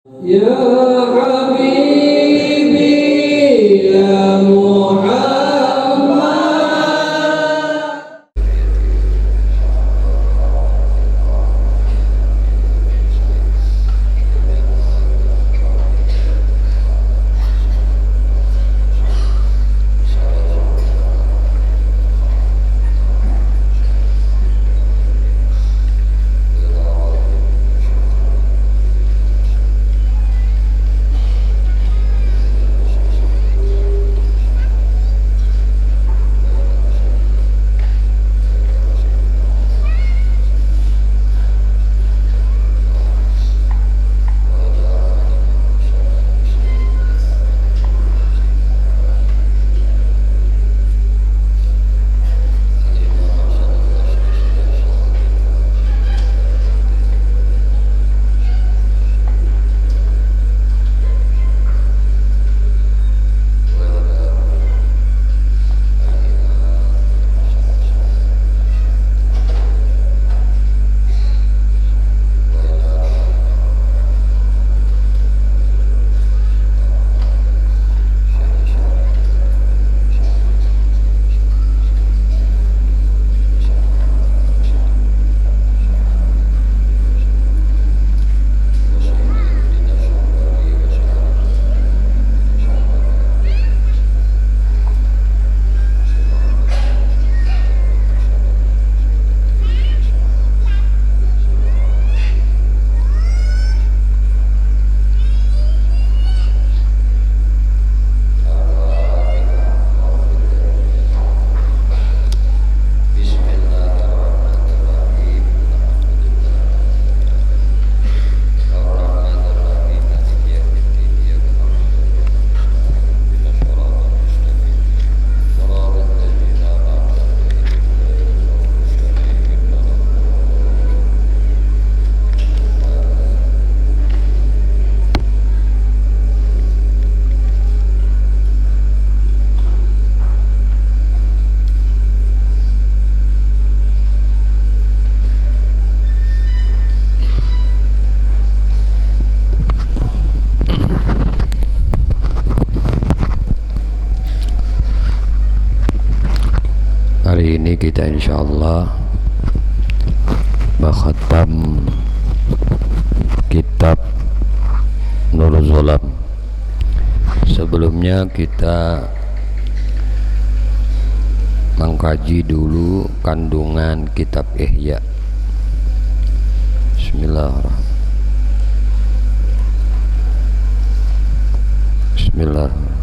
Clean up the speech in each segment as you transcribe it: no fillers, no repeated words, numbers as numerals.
Ya Habibi ya Muhammad. Hari ini kita insyaallah bakhatam kitab Nurul Zolam. Sebelumnya kita mengkaji dulu kandungan kitab Ihya. Bismillahirrahmanirrahim.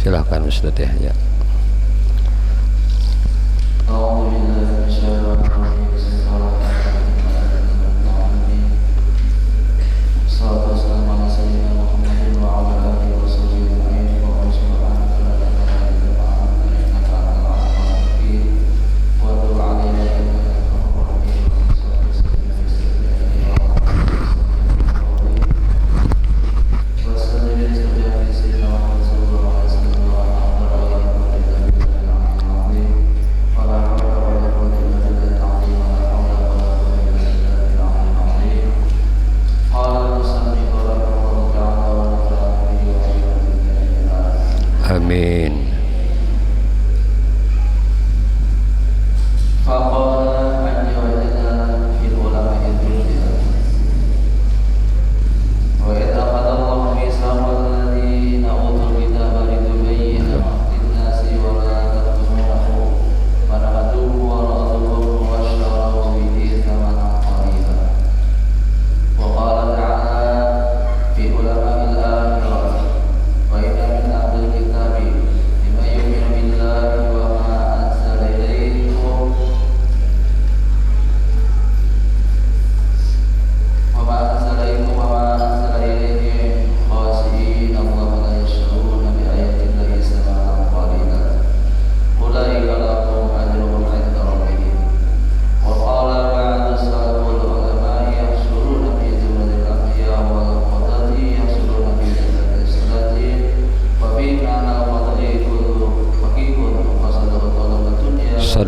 Silahkan Ustaz Yahya. Amin.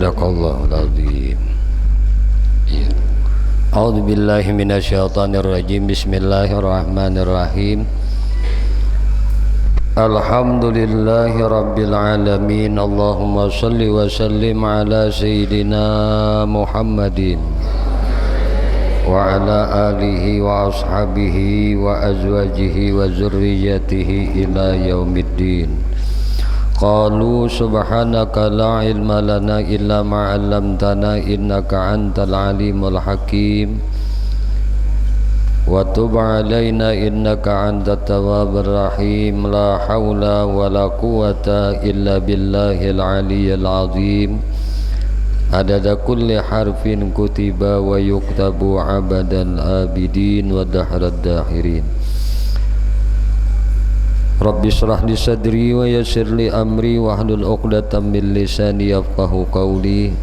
Sadaqallahul azim. Iya. A'udzu billahi minasyaitonir rajim. Bismillahirrahmanirrahim. Alhamdulillahi rabbil alamin. Allahumma shalli wa sallim ala sayyidina Muhammadin wa ala alihi wa ashabihi wa azwajihi wa zurriyyatihi ila yaumiddin. Qalu subhanaka la ilma lana illa ma 'allamtana innaka antal alimul hakim wa tub 'alaina innaka antat tawwabur rahim. La haula wala quwwata illa billahil aliyyil azim. Adada kulli harfin kutiba wa yuktabu abadal abidin wa dahrad dahirin. Rabbi shrah li sadri wa yassir li amri wahlul 'uqdatam min lisani yafqahu qawli.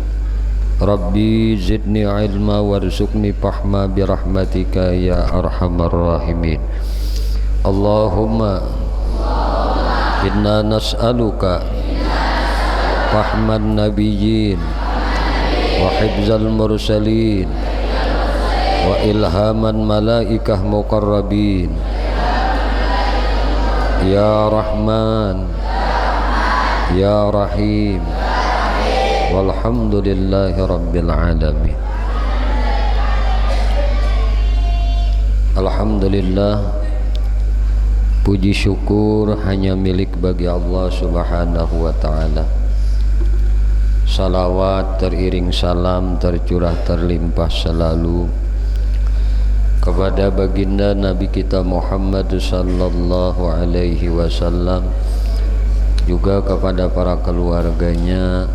Rabbi zidni ilma warzuqni fahma birahmatika ya arhamar rahimin. Allahumma inna nas'aluka fahman nabiyyin wa hifzal mursalin wa ilhaman malaikah muqarrabin. Ya Rahman Ya Rahim walhamdulillahi rabbil alamin. Alhamdulillah, puji syukur hanya milik bagi Allah subhanahu wa ta'ala. Salawat teriring salam tercurah terlimpah selalu kepada baginda Nabi kita Muhammad sallallahu alaihi wasallam, juga kepada para keluarganya,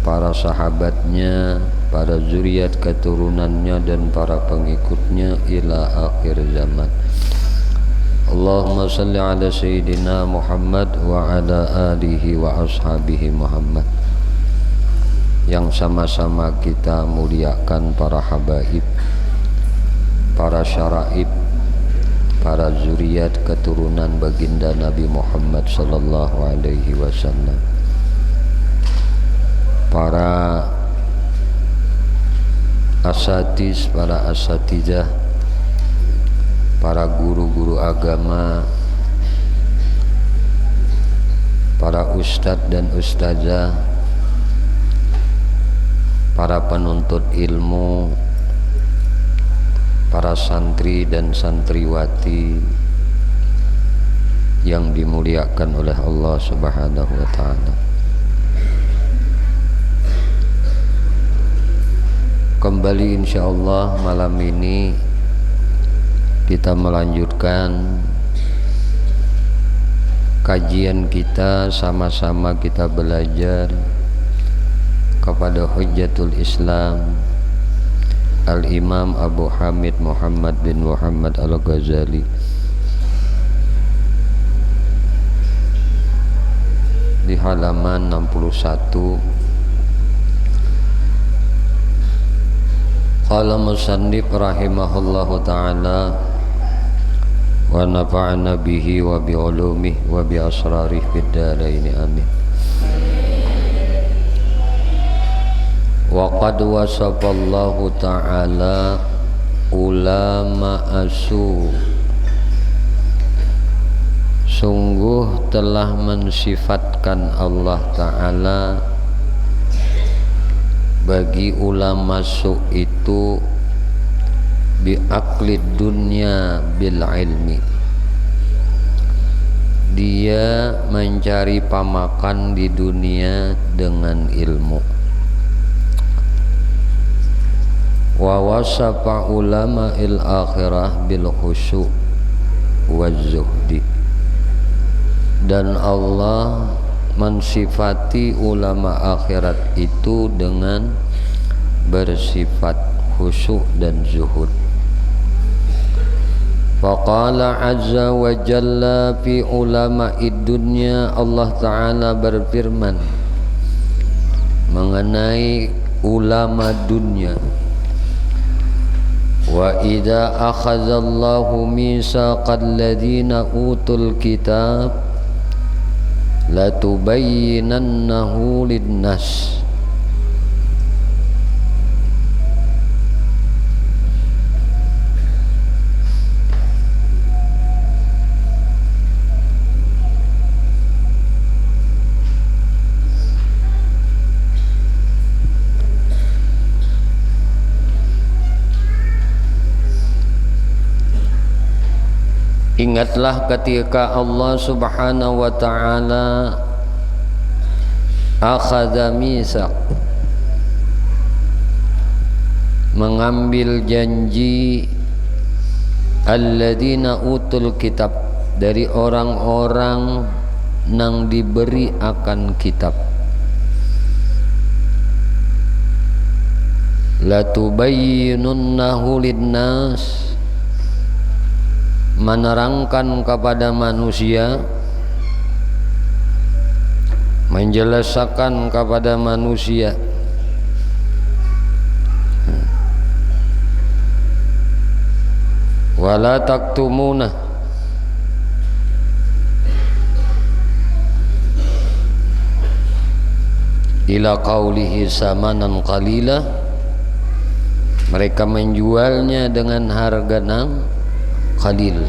para sahabatnya, para zuriat keturunannya dan para pengikutnya ila akhir zaman. Allahumma salli ala sayyidina Muhammad wa ala alihi wa ashabihi Muhammad. Yang sama-sama kita muliakan para habaib, para syaraib, para zuriat keturunan baginda Nabi Muhammad sallallahu alaihi wasallam, para asatiz, para asatijah, para guru-guru agama, para ustadz dan ustazah, para penuntut ilmu, para santri dan santriwati yang dimuliakan oleh Allah subhanahu wa ta'ala. Kembali insyaallah malam ini kita melanjutkan kajian kita, sama-sama kita belajar kepada Hujjatul Islam Al-Imam Abu Hamid Muhammad bin Muhammad Al-Ghazali. Di halaman 61, qala musannif rahimahullahu ta'ala wa nafa'ana bihi wa bi ulumihi wa bi asrarihi fid dharain amin. Wa qad wasafallahu ta'ala ulama asu, sungguh telah mensifatkan Allah ta'ala bagi ulama su itu bi aklid dunya bil ilmi, dia mencari pamakan di dunia dengan ilmu. Wa wasafa ulama il akhirah bil khusyu' wa zuhdi, dan Allah mensifati ulama akhirat itu dengan bersifat khusyuk dan zuhud. Faqala azza wa jalla fi ulama'id dunya, Allah Ta'ala berfirman mengenai ulama dunia, wa idza akhadallahu mitsaqal ladzina utul kitab latubayyinannahu linnas Ingatlah ketika Allah Subhanahu wa ta'ala akhadha mitsaq, mengambil janji alladzina utul kitab, dari orang-orang yang diberi akan kitab, latubayyinunnahu linnas, menerangkan kepada manusia, menjelaskan kepada manusia, wala taktumuna, ila qaulihi samanan qalila, mereka menjualnya dengan harga yang qalil,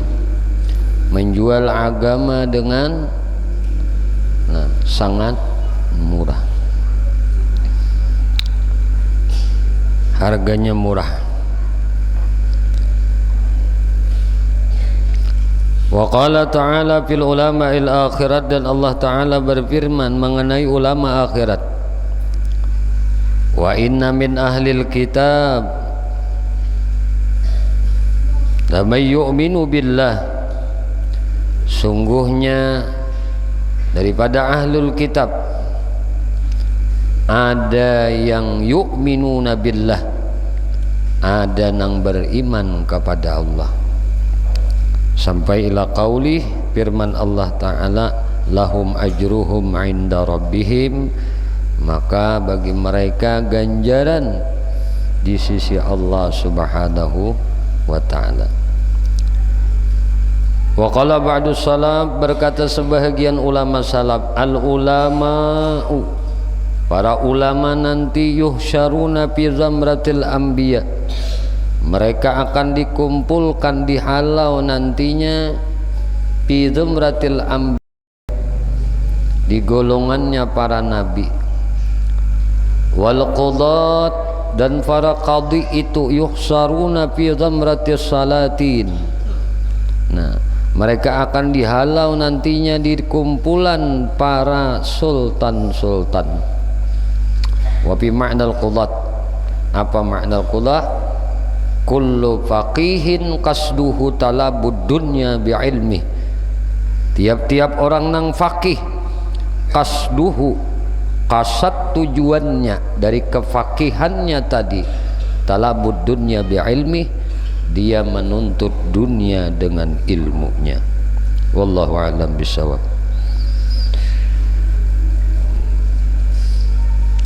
menjual agama dengan sangat murah, harganya murah. Wa qala ta'ala fil ulama'il akhirat, dan Allah Ta'ala berfirman mengenai ulama akhirat, wa inna min ahlil kitab la may yu'minu billah, sungguhnya daripada ahlul kitab ada yang yu'minuna billah, ada yang beriman kepada Allah, sampai ila qaulih, firman Allah Ta'ala, lahum ajruhum inda rabbihim, maka bagi mereka ganjaran di sisi Allah Subhanahu wa ta'ala. Wa qala ba'du salaf, berkata sebahagian ulama salaf, al ulama'u, para ulama nanti yuhsyaruna fi zamratil anbiya, mereka akan dikumpulkan, dihalau nantinya fi zamratil anbiya, di golongannya para nabi, wal qudat, dan para qadhi itu yuhsaruna fi zamratis salatin. Nah, mereka akan dihalau nantinya di kumpulan para sultan-sultan. Wa fi ma'nal qudat, apa makna qudat? Kullu faqihin qasduhu talabud dunya bi'ilmi, tiap-tiap orang nang faqih, qasduhu, kasat tujuannya dari kefakihannya tadi, talabud dunya bi'ilmi, dia menuntut dunia dengan ilmunya. Wallahu a'lam bishawab.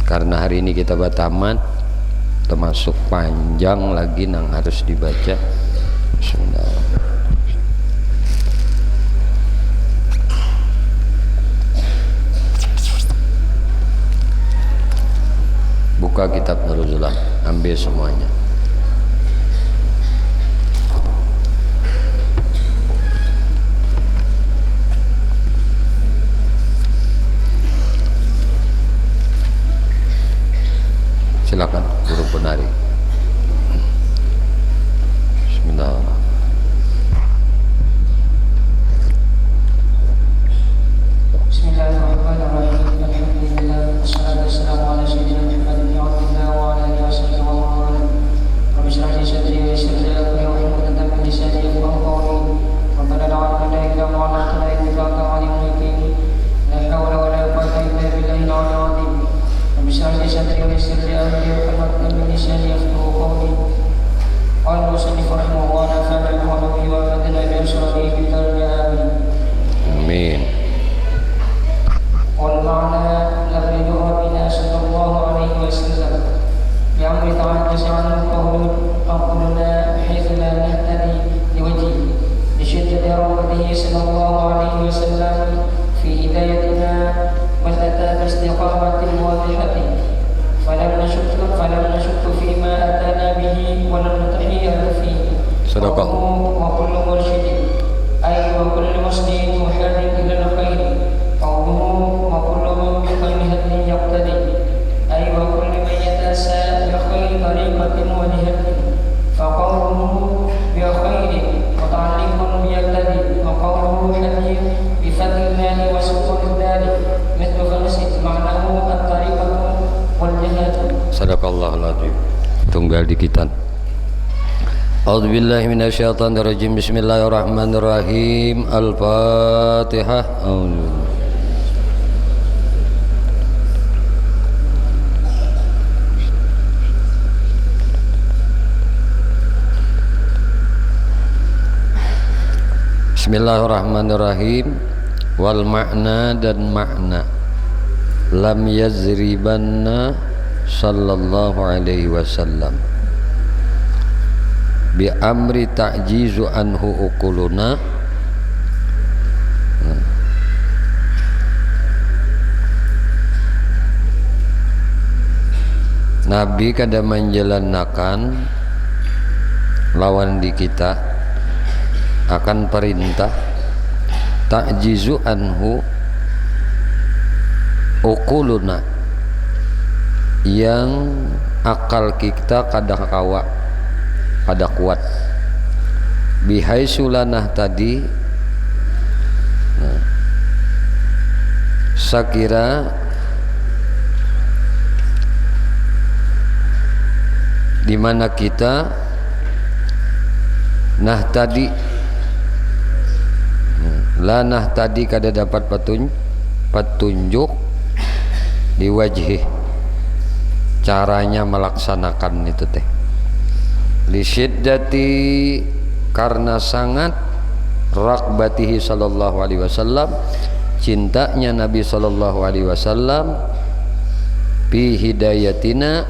Karena hari ini kita bataman, termasuk panjang lagi yang harus dibaca. Bismillah. Buka kitab Nurul, ambil semuanya. Silakan guru penari. Bismillah. Bismillahirrahmanirrahim. Alhamdulillah, wassalatu wassalamu ala sayyidina Muhammadin wa ala alihi wasallam wa man wala. Rabbi shrah li sadri wa yassir li amri wahlul 'uqdatam min lisani yafqahu qawli. Rabbana la 'ilma lana illa ma 'allamtana innaka antal 'alimul hakim. La hawla wa la quwwata illa billahi al-'aliyyil 'azim. Rabbi shrah li sadri wa yassir li amri wahlul 'uqdatam min lisani yafqahu qawli. Qala al-musannif rahimahullah, nafa'ana Allahu bihi wa afadana bi irshadihi fi daril amin. Amin. والمعنى لقد ربنا صلى الله عليه وسلم بأمر تعالى عنه قولنا بحيث لا نهتدي لوجهه لشدة رغبته صلى الله عليه وسلم في هدايتنا بل أتى باستقامة واضحة فلم نشك فيما أتانا به ولم نتحير فيه. صدقه. وكل مرشد أي وكل مسلم محاد إلى الخير قوله وكل من بخير هدي يقتدي أي وكل من يتأسى بخير طريقة وجهة، فقوله بخير متعلق بيقتدي Sadaqallahul adzim. Tunggal dikitan. A'udzubillahi minasyaitonirrajim. Bismillahirrahmanirrahim. Al-Fatihah. Bismillahirrahmanirrahim. Wal makna dan makna lam yazribanna sallallahu alaihi wasallam bi amri ta'jizu anhu ukuluna. Nabi kada menjalankan lawan di kita akan perintah ta'jizu anhu ukuluna, yang akal kita kada kuat bihai sulanah tadi. Sakira di mana kita nah tadi lanah tadi kada dapat petunjuk di wajhi caranya melaksanakan itu teh li syiddati, karena sangat rakbatihi sallallahu alaihi wasallam, cintanya Nabi sallallahu alaihi wasallam bi hidayatina,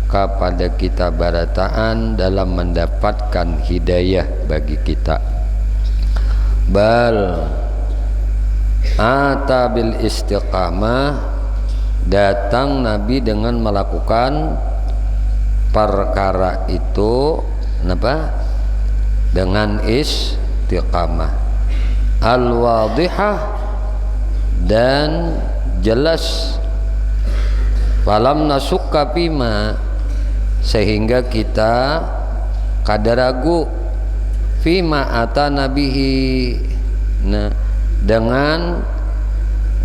kepada kita barataan dalam mendapatkan hidayah bagi kita. Bal ata bil istiqamah, datang Nabi dengan melakukan perkara itu apa? Dengan istiqamah al wadihah, dan jelas. Falam nasukka pima, sehingga kita kada ragu fima ata nabihi, nah dengan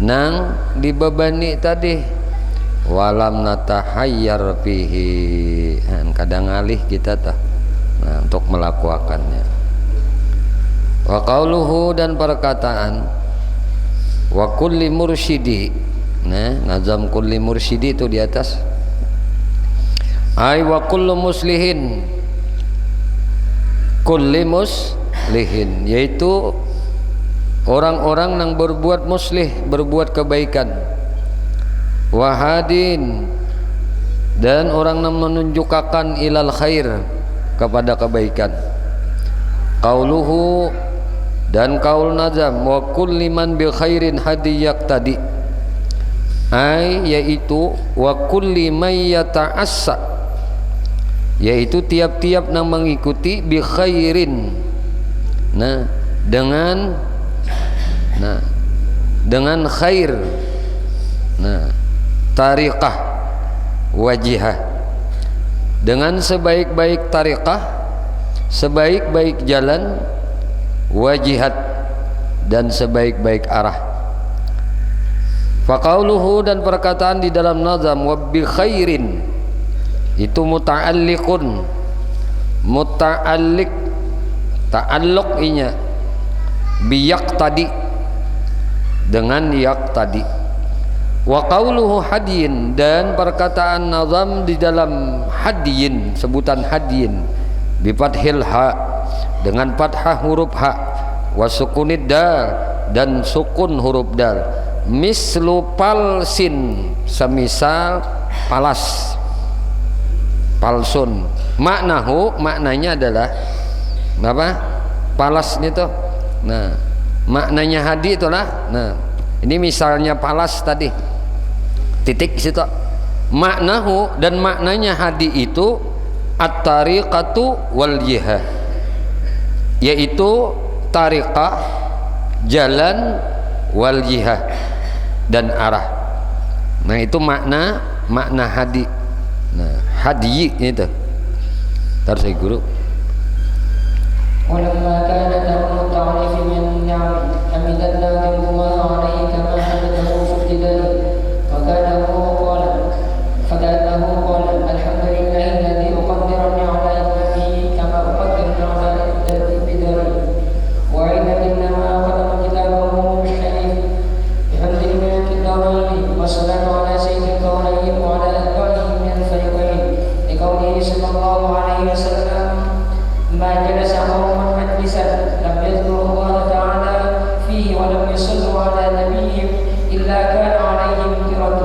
nang dibebani tadi. Walam natahayyar fihi, kadang ngalih kita tah untuk melakukannya. Wa qauluhu, dan perkataan wa kulli mursyidi, nah nazam kulli mursyidi itu di atas. Ai wa kullu muslihin, kulli muslihin, yaitu orang-orang yang berbuat muslih, berbuat kebaikan. Wahadin, dan orang yang menunjukkan ilal khair, kepada kebaikan. Qauluhu, dan qaul nazam wa kulli man bi khairin hadiyak tadi, ai yaitu wa kulli may yata'assa, yaitu tiap-tiap yang mengikuti bi khairin, nah dengan khair, nah tariqah wajihah, dengan sebaik-baik tariqah, sebaik-baik jalan, wajihat, dan sebaik-baik arah. Faqauluhu, dan perkataan di dalam nazam wa bi khairin, itu muta'alliqun, muta'alliq, ta'alluq inya biyak tadi, dengan yak tadi. Wa qauluhu hadiyin, dan perkataan nazam di dalam hadiyin, sebutan hadiyin bi fathil ha, dengan fathah huruf ha, wa sukunid dal, dan sukun huruf dal. Mislu palsin, semisal palas, palsun. Maknahu, maknanya adalah apa? Palasnya tuh. Nah, maknanya hadi itulah. Nah, ini misalnya palas tadi, titik situ. Maknahu, dan maknanya hadi itu at-tariqatu wal jihah, yaitu tariqah, jalan, wal jihah, dan arah. Nah, itu makna hadi. Nah, hadi itu. Ntar saya guru. ولما كان لهم التعريف من النعم حمدنا الله عليه كما حمده في ابتدائه فكأنه قال إلا كان عليهم ترة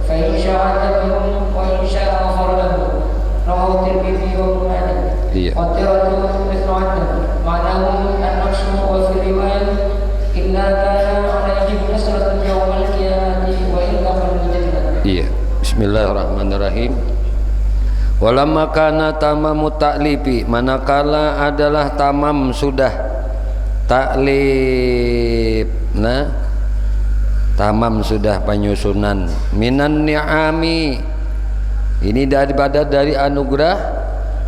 فإن شاء عذبهم وإن شاء غفر لهم رواه الترمذي وابن ماجه. والترة مثل عدم معناه النقص وفي الرواية إلا كان عليهم حسرة يوم القيامة وإن دخلوا الجنة. Iya. Bismillahirrahmanirrahim. Walamma kana tamamu ta'lifi, manakala adalah tamam sudah taklif, nah tamam sudah penyusunan minan ni'ami, ini daripada dari anugerah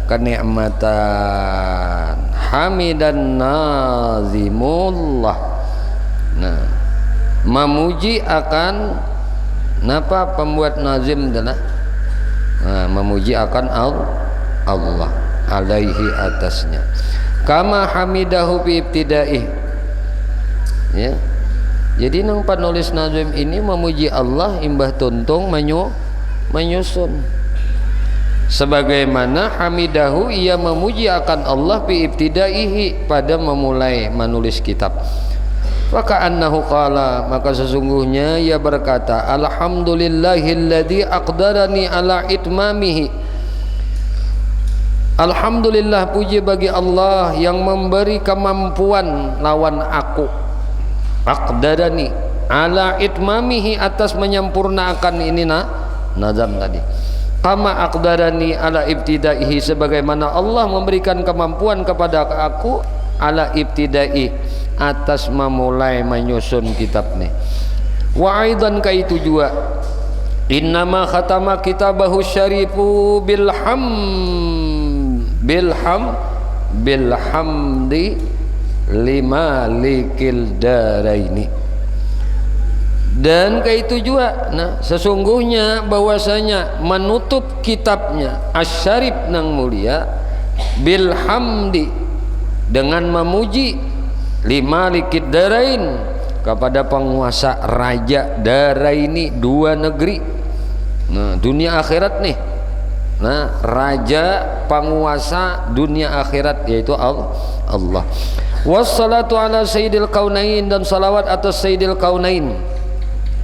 kenikmatan, hamidan nazimullah, nah memuji akan napa pembuat nazim adalah memuji akan Allah alaihi atasnya, kama hamidahu bi ibtidaih, ya. Jadi nang penulis nazim ini memuji Allah imbah tuntung menyusun sebagaimana hamidahu ia memuji akan Allah bi ibtidaihi pada memulai menulis kitab. Faka'annahu qala, maka sesungguhnya ia berkata, alhamdulillahilladzi aqdarani ala itmamihi, alhamdulillah puji bagi Allah yang memberi kemampuan lawan aku, aqdarani ala itmamihi, atas menyempurnakan ini nazam tadi, kama aqdarani ala ibtidaihi, sebagaimana Allah memberikan kemampuan kepada aku ala ibtidai, atas memulai menyusun kitab nih. Wa aidan ka itu juga, innama khatama kitabahu syarifu bilhamdi limalikil daraini. Dan ka itu juga, nah sesungguhnya bahwasanya menutup kitabnya asyarif nang mulia bilhamdi, dengan memuji limalikid darain, kepada penguasa raja daraini, dua negeri, nah dunia akhirat nih, nah raja penguasa dunia akhirat yaitu Allah. Wassalatu ala sayyidil kaunain, dan salawat atas sayyidil kaunain,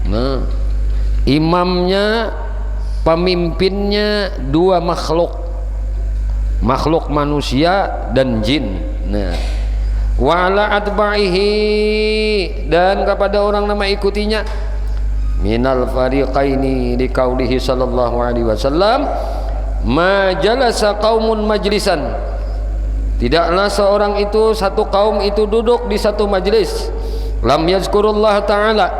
nah imamnya pemimpinnya dua makhluk manusia dan jin, nah wa ala atba'ihi, dan kepada orang nama ikutinya, minal fariqaini di qaulihi sallallahu alaihi wasallam, ma jalasa qaumun majlisan, tidaklah seorang itu, satu kaum itu duduk di satu majlis, lam yazkurullah ta'ala,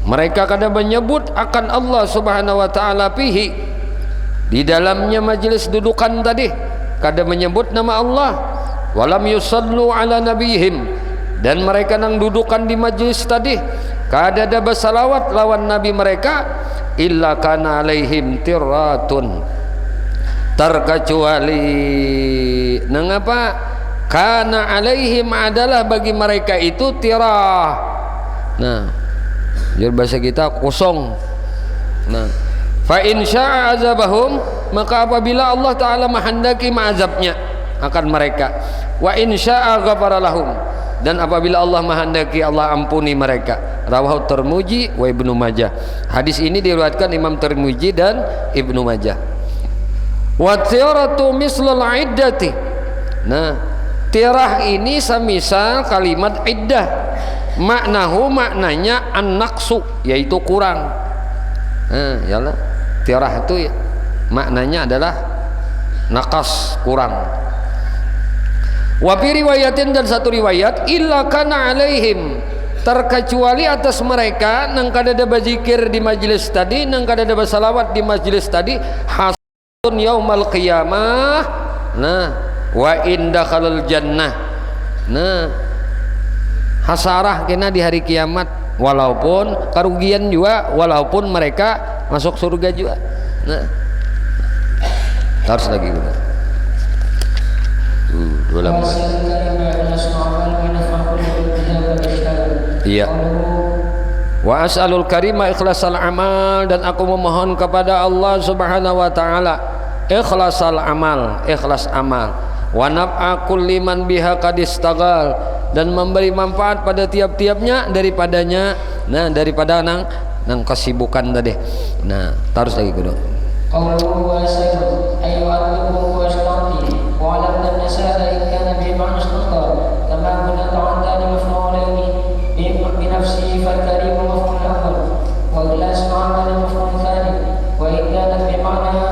mereka kadang menyebut akan Allah subhanahu wa ta'ala fihi, di dalamnya majlis dudukan tadi kadang menyebut nama Allah, walam yusallu ala nabihim, dan mereka nang dudukan di majlis tadi kada ada bersalawat lawan nabi mereka, illa kana alaihim tiratun, terkecuali nang apa, kana alaihim adalah bagi mereka itu tirah, nah jadi bahasa kita kosong, nah fa in syaa azabahum, maka apabila Allah taala menghendaki mengazabnya akan mereka, wa in syaa ghafara lahum, dan apabila Allah menghendaki Allah ampuni mereka. Rawahu Tirmidzi wa Ibnu Majah. Hadis ini diriwayatkan Imam Tirmidzi dan Ibnu Majah. Wa tiratu mislul iddati, nah tirah ini semisal kalimat iddah, maknanya an-naqsu, yaitu kurang. Nah yalah, tirah itu maknanya adalah naqas, kurang. Wa fi riwayatin, dan satu riwayat, illa kana alaihim, terkecuali atas mereka nang kada ada berzikir di majlis tadi, nang kada ada bersalawat di majlis tadi, hasun yaumal qiyamah, nah wa indakhalul jannah, nah hasarah kena di hari kiamat, walaupun kerugian juga, walaupun mereka masuk surga juga. Nah harus lagi benar. Iya. Wa as'alul karima ikhlasal amal, dan aku memohon kepada Allah subhanahu wa ta'ala ikhlasal amal, ikhlas amal, wa naf'a kulli man biha qad istaghal, dan memberi manfaat pada tiap-tiapnya daripadanya. Nah, daripada nang kesibukan tadi. Nah, terus lagi kudu. Qawluhu wa sayyid ay yu'adhibuhu wa yasta'ti wa 'ala an-nasara in kana bi ma'na istinqar kama kunna ta'addani maf'ulaini bi nafsihi fal karim maf'ul awwal wa ikhlas ma'ana maf'ul thani wa in kana bi ma'na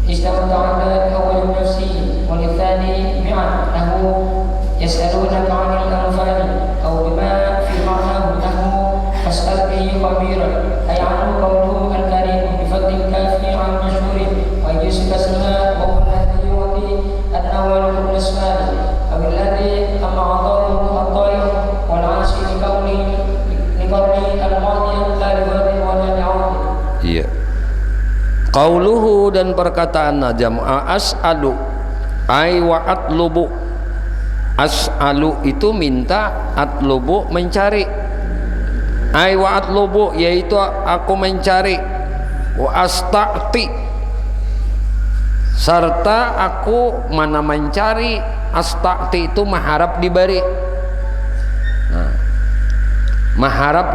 istamta'ala awwal nafsihi wal thani bi'an lahu yas'alunaka 'anil anfali aw bima fi ma'nahu lahu fas'al bihi khabiran ay 'anhu qawluhu al-karim بفضل الكافي عن مشهور ويجوز كسرها وهو الذي يعطي الأول كل الأسماء أو الذي أما عطاءه الطائر والعاصي لكونه الماضي لا لغيره ولا لعوضه. Iya. Qauluhu dan perkataan najam as'alu ay wa atlubu. As'alu itu minta, atlubu mencari. Ay wa atlubu yaitu aku mencari. Wa asta'ti serta aku mana mencari. Asta'ti itu mengharap diberi. Nah, mengharap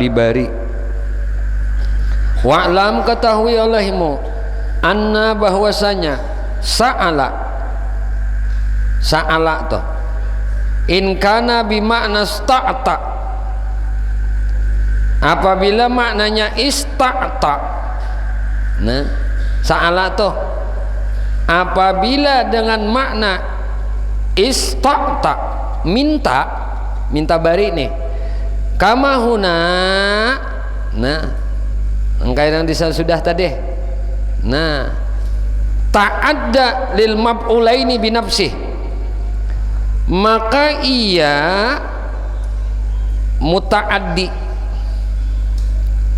diberi. Wa'lam ketahui olehmu anna bahwasanya sa'ala toh in kana bimakna sta'ta apabila maknanya ista'ta. Nah, sa'ala tuh apabila dengan makna ista'ta minta bari nih kama huna. Nah, engkau yang sudah tadi. Nah, ta'adda lil maf'ulaini binafsih, maka ia muta'addi.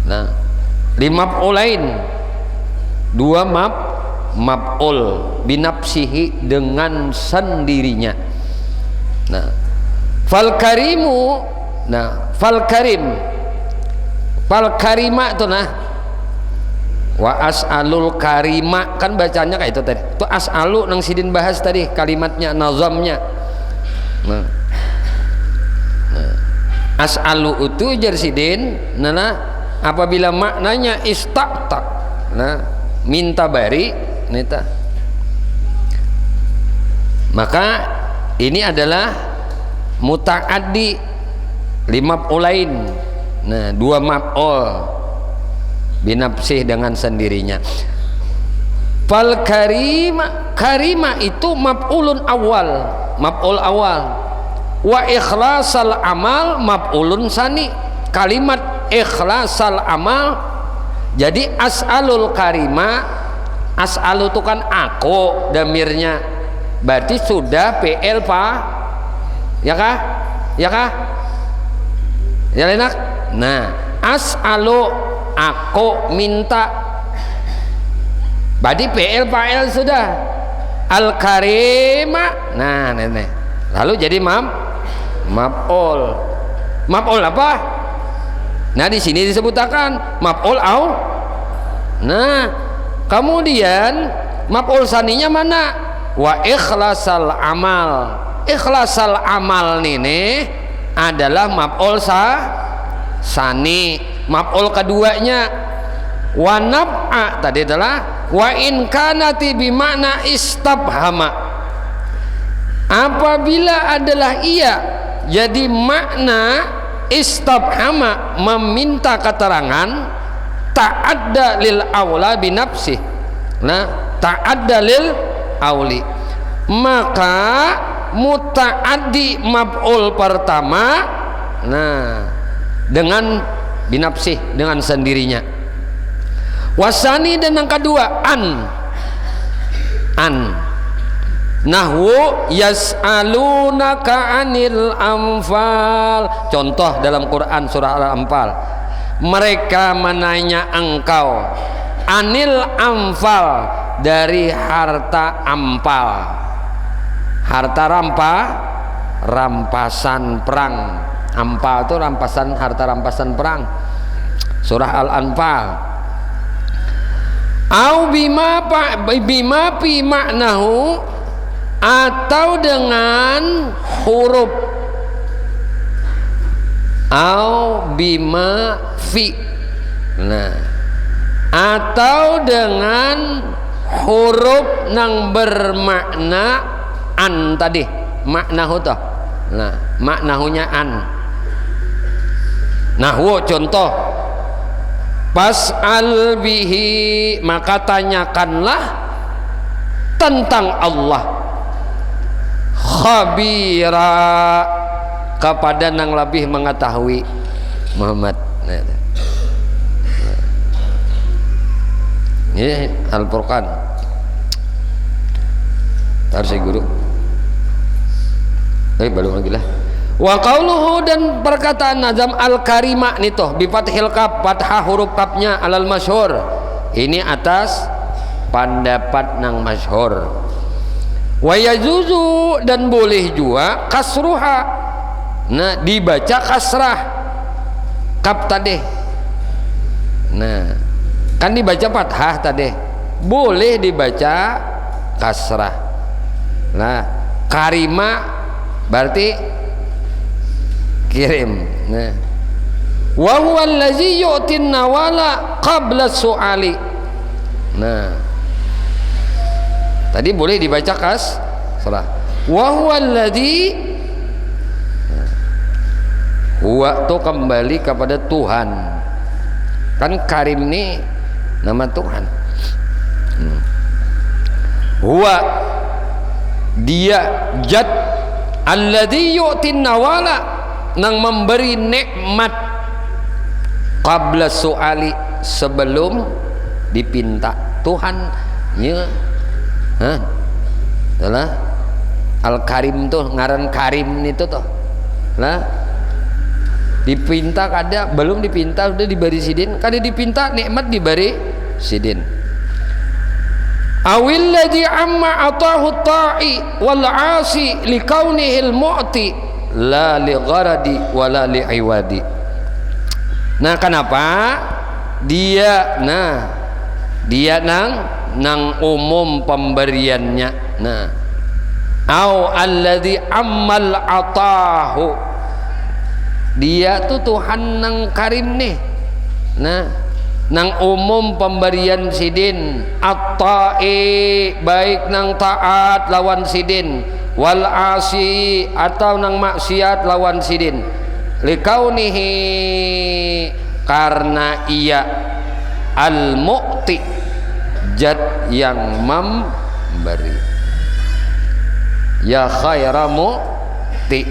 Nah, limaf'ulain dua maf'ul binafsihi dengan sendirinya. Nah, fal karimu, nah fal karima itu nah wa as'alul karima kan bacanya kayak itu tadi. Itu as'alu nang sidin bahas tadi kalimatnya nazamnya. Nah, as'alu itu jar sidin nah apabila maknanya istaqta, nah minta bari nita, maka ini adalah muta'addi limaf'ulain. Nah, dua maf'ul binafsih dengan sendirinya. Fal karima itu maf'ulun awal, maf'ul awal. Wa ikhlasal amal maf'ulun sani. Kalimat ikhlasal amal jadi as'alul karima. As'alu itu kan aku damirnya, berarti sudah PL pak, ya kah? Ya enak. Nah, as'alu aku minta, berarti PL pak sudah. Al karima, nah nenek lalu jadi maf'ul apa? Nah, di sini disebutkan maf'ul au. Nah, kemudian maf'ul saninya mana? Wa ikhlasal amal. Ikhlasal amal ini adalah maf'ul sani. Maf'ul keduanya wa naf'a tadi adalah wa in kanati bi makna istabhama. Apabila adalah ia jadi makna istabhama meminta keterangan, ta'adda lil aula binafsih. Nah, ta'adda lil auli, maka muta'addi maf'ul pertama nah dengan binafsih dengan sendirinya. Wasani dan yang kedua an nahwu yas'alunaka 'anil anfal. Contoh dalam Quran surah Al-Anfal, mereka menanya engkau anil anfal dari harta ampal. Harta rampasan perang. Ampal itu rampasan, harta rampasan perang. Surah Al-Anfal. Au bima fi maknahu atau dengan huruf au bima fi. Nah, atau dengan huruf nang bermakna an tadi, maknahu toh. Nah, maknahunya an. Nahwu contoh, pas'al bihi, maka tanyakanlah tentang Allah, khabira, kepada nang lebih mengetahui Muhammad. Ini Al-Furqan. Harus guru. Baru lagi lah. Wa qauluhu, dan perkataan Nazam Al-Karimah nih toh bi fathil kaf, fathah huruf kafnya alal masyhur. Ini atas pendapat nang masyhur. Wa yajuzu, dan boleh juga kasruha. Nah, dibaca kasrah kaf tadi. Nah, kan dibaca fathah tadi, boleh dibaca kasrah. Nah, karima berarti kirim. Nah, wa huwa allazi yu'tin nawala qabla su'ali. Nah, tadi boleh dibaca kasrah. Wa huwa allazi, huwa itu kembali kepada Tuhan. Kan karim ini nama Tuhan. Huwa, dia, jad, alladzi yu'tin nawala, nang memberi nikmat, qabla su'ali, sebelum dipinta. Tuhan nya adalah Al-Karim tuh, ngaran Karim itu tuh. Nah, dipinta kada, belum dipinta sudah diberi sidin, kada dipinta nikmat diberi sidin. Awil ladzi amma atahu ta'i wal 'asi li kaunihil mu'ti la li gharadi wala li iwadi. Nah, kenapa dia nang umum pemberiannya. Nah, au alladzi ammal atahu, dia tuh Tuhan nang karim nih. Nah, nang umum pemberian sidin, at-ta'i, baik nang taat lawan sidin, wal asi, atau nang maksiat lawan sidin, likaunihi, karena ia al-mu'ti, jad yang memberi. Ya khaira mu'ti,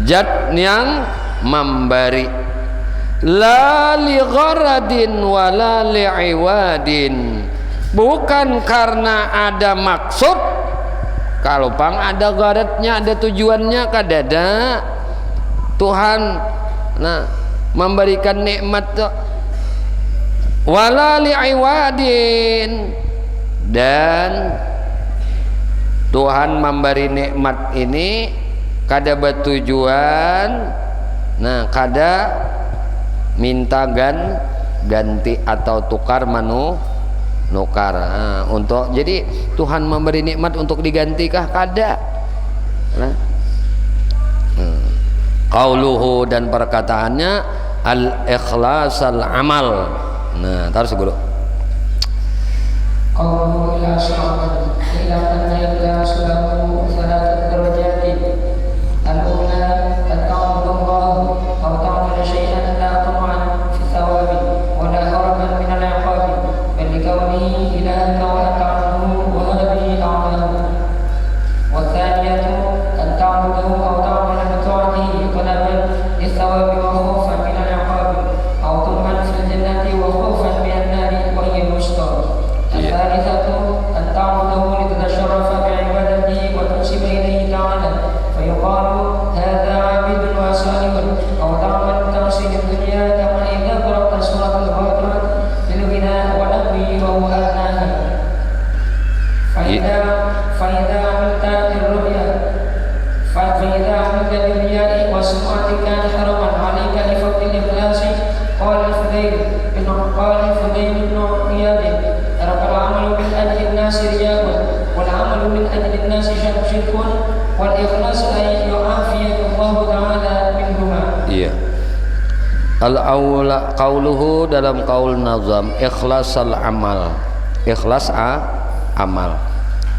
jad yang memberi. La li gharadin wala li iwadin, bukan karena ada maksud. Kalau pang ada gharadnya, ada tujuannya, kadada Tuhan nah memberikan nikmat tuh. Wala li iwadin, dan Tuhan memberi nikmat ini kada bertujuan, nah kada minta ganti atau tukar nukar. Nah, untuk jadi Tuhan memberi nikmat untuk digantikah? Kada. Nah, qauluhu, dan perkataannya al-ikhlas al-amal. Nah, terus guru. Qauluhu ila sya'ban ila anna ikhlas lahu thalathatu darajati. Al-ula at-ta'abbudullah aw ta'budu syai'an la tam'an fi thawabi wa la haraman min al-'iqabi, bal likawnihi ilahaka wa ta'buduhu wa hadhihi a'malu. Wa thaniyatu an ta'buduhu aw ta'mala bi ta'atihi talaban lis-thawabi wa khawfan min al-'iqabi aw tam'an fil jannati wa khawfan min an-nari wa hiya al-wusta. الثالثة أن تعبده لتتشرف بعبادته وتنسب إليه تعالى، فيقال هذا عابد وصالح، أو تعمل تنسب الدنيا كما إذا قرأت سورة الفاتحة للغناء ونحوه وهو أدناها. فإذا عملت بالرياء والسمعة كان حرما عليك لفضل الإخلاص. قال الفضيل بن عياض: ترك العمل من أجل الناس رياء والعمل amalu min ajli an-nasi syirkun wal ikhlas ay yu'afiyakum Allah taala minhuma. Iya. Al-awla qauluhu dalam qaul nazam ikhlasal amal. Ikhlas amal.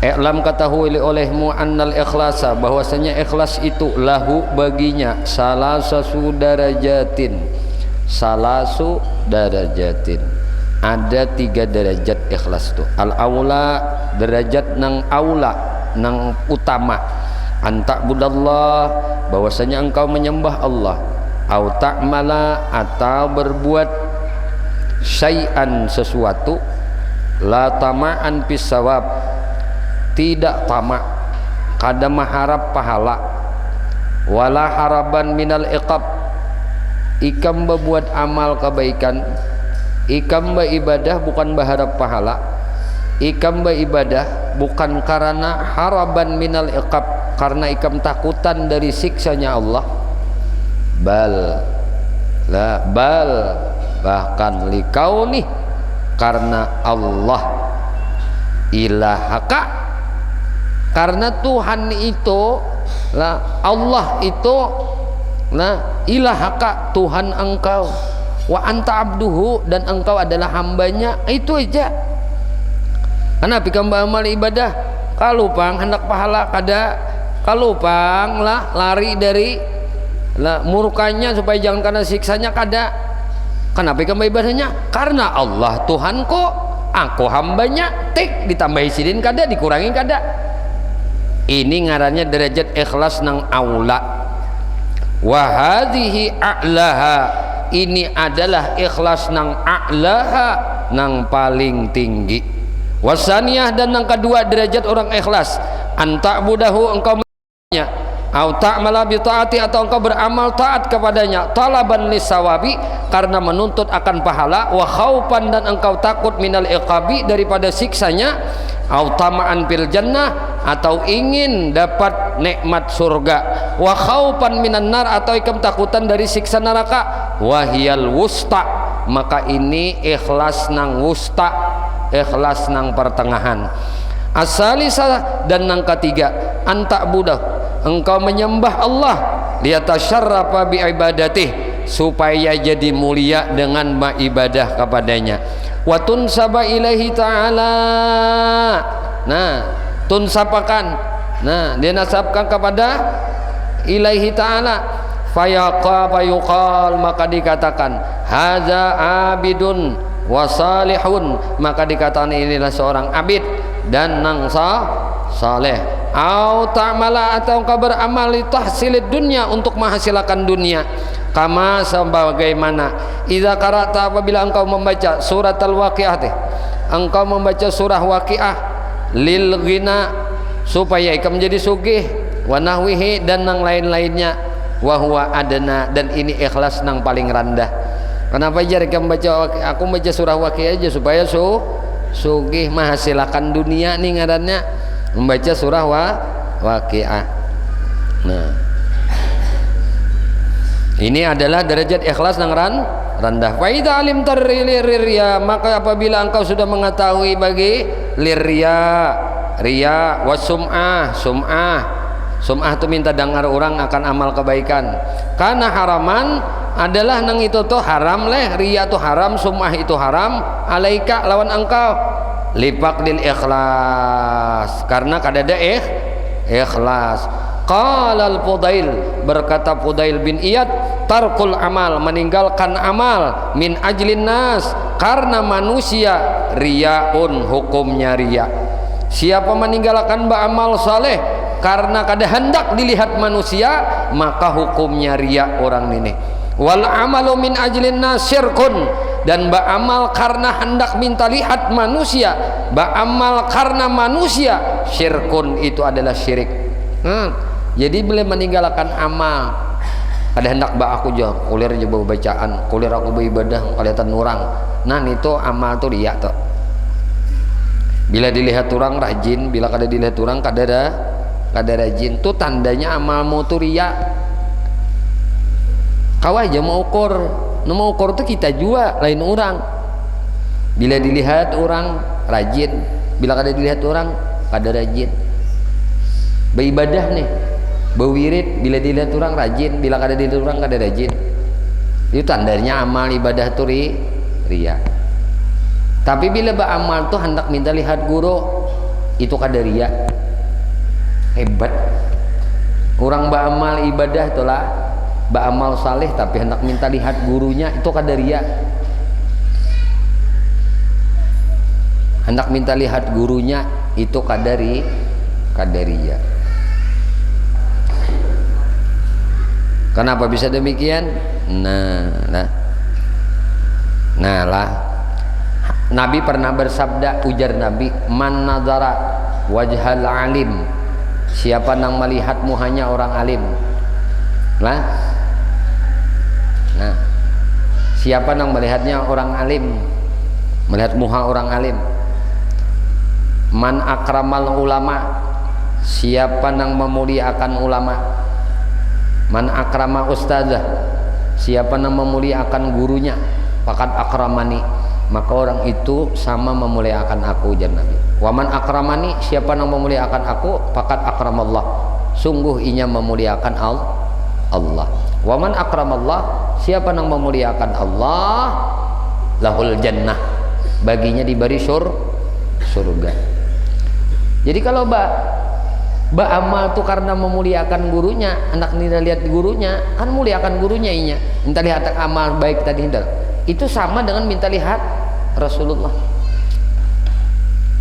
I'lam ketahui olehmu annal ikhlasa bahwasanya ikhlas itu lahu baginya salasu darajatin. Salasu darajatin. Ada 3 derajat ikhlas itu. Al-awla derajat nang aula nang utama. Anta'budallah bahwasanya engkau menyembah Allah. Au ta'mala atau berbuat syai'an sesuatu la tama'an pisawab tidak tamak kada mengharap pahala wala haraban minal iqab ikam berbuat amal kebaikan ikam beribadah bukan berharap pahala ikam beribadah bukan karena haraban minal iqab karena ikam takutan dari siksanya Allah bal bahkan likauni karena Allah ilahaka karena Tuhan itu Allah itu ilahaka Tuhan engkau wa anta abduhu dan engkau adalah hambanya itu aja. Kenapa ikam beramal ibadah kalau pang hendak pahala kada kalau pang lari dari murkanya supaya jangan kena siksanya kada. Kenapa ikam ibadahnya? Karena Allah Tuhanku, aku hambanya, tik ditambahi sidin kada, dikurangi kada. Ini ngarannya derajat ikhlas nang aula. Wa hadhihi a'laha. Ini adalah ikhlas nang a'laha, nang paling tinggi. Wasaniyah dan nang kedua derajat orang ikhlas. Anta'budahu engkau menyembahnya. Au ta'mala bi ta'ati atau engkau beramal taat kepadanya talaban lisawabi karena menuntut akan pahala wa khaufan dan engkau takut minal iqabi daripada siksanya au tama'an fil jannah atau ingin dapat nikmat surga wa khaufan minan nar atau ikam takutan dari siksa neraka wahiyal wusta maka ini ikhlas nang wusta ikhlas nang pertengahan. Asalisah dan nang ketiga anta'budah engkau menyembah Allah liatasyarrafa bi ibadatih supaya jadi mulia dengan beribadah kepadanya wa tunsaba ilaihi ta'ala tunsapakan dia nasabkan kepada ilaihi ta'ala fayuqal maka dikatakan haza abidun wa salihun maka dikatakan inilah seorang abid dan nang saleh au ta'mala atau engkau beramal li tahsilid dunya untuk menghasilkan dunia kama sebagaimana idza qara'ta apabila engkau membaca surat al-waqiah engkau membaca surah waqiah lil ghina supaya ikam menjadi sugih wa nahwihi dan nang lain-lainnya wa huwa adna dan ini ikhlas nang paling rendah. Kenapa jar ikam baca aku baca surah waqiah aja supaya sugih menghasilkan dunia nih ngarannya membaca surah waqiah. Ini adalah derajat ikhlas yang rendah. Fa idza alim tarriya maka apabila engkau sudah mengetahui bagi riya wa sum'ah itu minta dengar orang akan amal kebaikan. Karena haraman adalah nang itu tuh haram riya itu haram, sum'ah itu haram alaika lawan engkau lifaqdil ikhlas karena kadada ikhlas. Qala al-Fudail berkata Fudail bin Iyad tarkul amal meninggalkan amal min ajlin nas karena manusia riyaun hukumnya riya. Siapa meninggalkan beramal saleh karena kada hendak dilihat manusia maka hukumnya riya orang ini. Wal amalu min ajlin nas syirkun dan beramal karena hendak minta lihat manusia beramal karena manusia syirkun itu adalah syirik. Jadi boleh meninggalkan amal ada hendak aku aja kulir aja bacaan kulir aku beribadah kelihatan orang itu amal tuh riya tuh. Bila dilihat orang rajin bila kada dilihat orang kada rajin tuh tandanya amalmu tuh riya. Kau aja mau ukur tuh kita juga lain orang. Bila dilihat orang rajin, bila kada dilihat orang kada rajin. beribadah nih, berwirid, bila dilihat orang rajin, bila kada dilihat orang kada rajin, itu tandanya amal ibadah itu ria. Tapi bila beramal tuh hendak minta lihat guru, itu kada ria. Hebat orang beramal ibadah itulah, beramal saleh tapi hendak minta lihat gurunya, itu kada ria. Hendak minta lihat gurunya itu kada ria. Kenapa bisa demikian? Nah lah, Nabi pernah bersabda, ujar Nabi, man nadara wajhal alim, siapa yang melihat muhanya orang alim. Nah siapa yang melihatnya orang alim, melihat muha orang alim. Man akramal ulama, siapa yang memuliakan ulama. Man akrama ustazah, siapa yang memuliakan gurunya. Fakat akramani, maka orang itu sama memuliakan aku, ujar Nabi. Waman akramani, siapa yang memuliakan aku, fakat akramallah, sungguh inya memuliakan Allah. Waman akramallah, siapa yang memuliakan Allah, lahul jannah, baginya diberi surga. Jadi kalau amal tuh karena memuliakan gurunya, anak nida lihat gurunya, kan muliakan gurunya inya. Minta lihat amal baik tadi itu sama dengan minta lihat Rasulullah.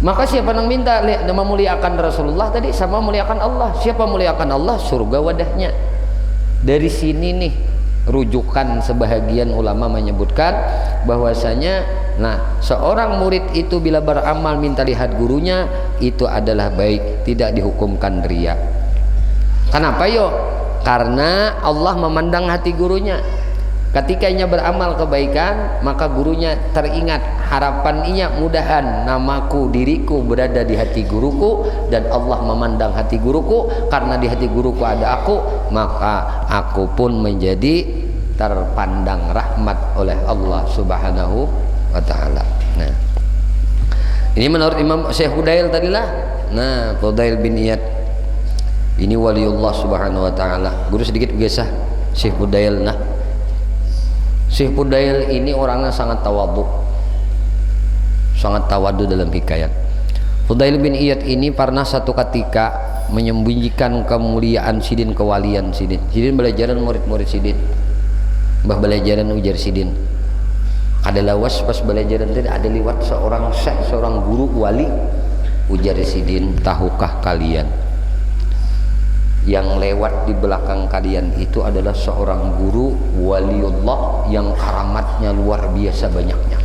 Maka siapa yang minta memuliakan Rasulullah tadi sama memuliakan Allah. Siapa memuliakan Allah, surga wadahnya. Dari sini nih rujukan sebahagian ulama menyebutkan bahwasanya seorang murid itu bila beramal minta lihat gurunya itu adalah baik, tidak dihukumkan riya. Kenapa yo? Karena Allah memandang hati gurunya. Ketika ia beramal kebaikan, maka gurunya teringat, harapan ia mudahan namaku, diriku berada di hati guruku, dan Allah memandang hati guruku. Karena di hati guruku ada aku, maka aku pun menjadi terpandang rahmat oleh Allah Subhanahu wa ta'ala. Nah, ini menurut Imam Syekh Fudail tadilah. Nah, Fudail bin Iyad ini waliullah Subhanahu wa ta'ala. Guru sedikit biasa Syekh Fudail. Nah, Syekh Fudail ini orangnya sangat tawadu dalam hikayat. Fudail bin Iyad ini pernah satu ketika menyembunyikan kemuliaan sidin, kewalian sidin. Sidin belajaran murid-murid sidin, mbah belajaran ujar sidin. Ada lawas pas belajaran tadi ada lewat seorang syekh, seorang guru wali. Ujar sidin, tahukah kalian yang lewat di belakang kalian itu adalah seorang guru waliullah yang karamatnya luar biasa banyaknya.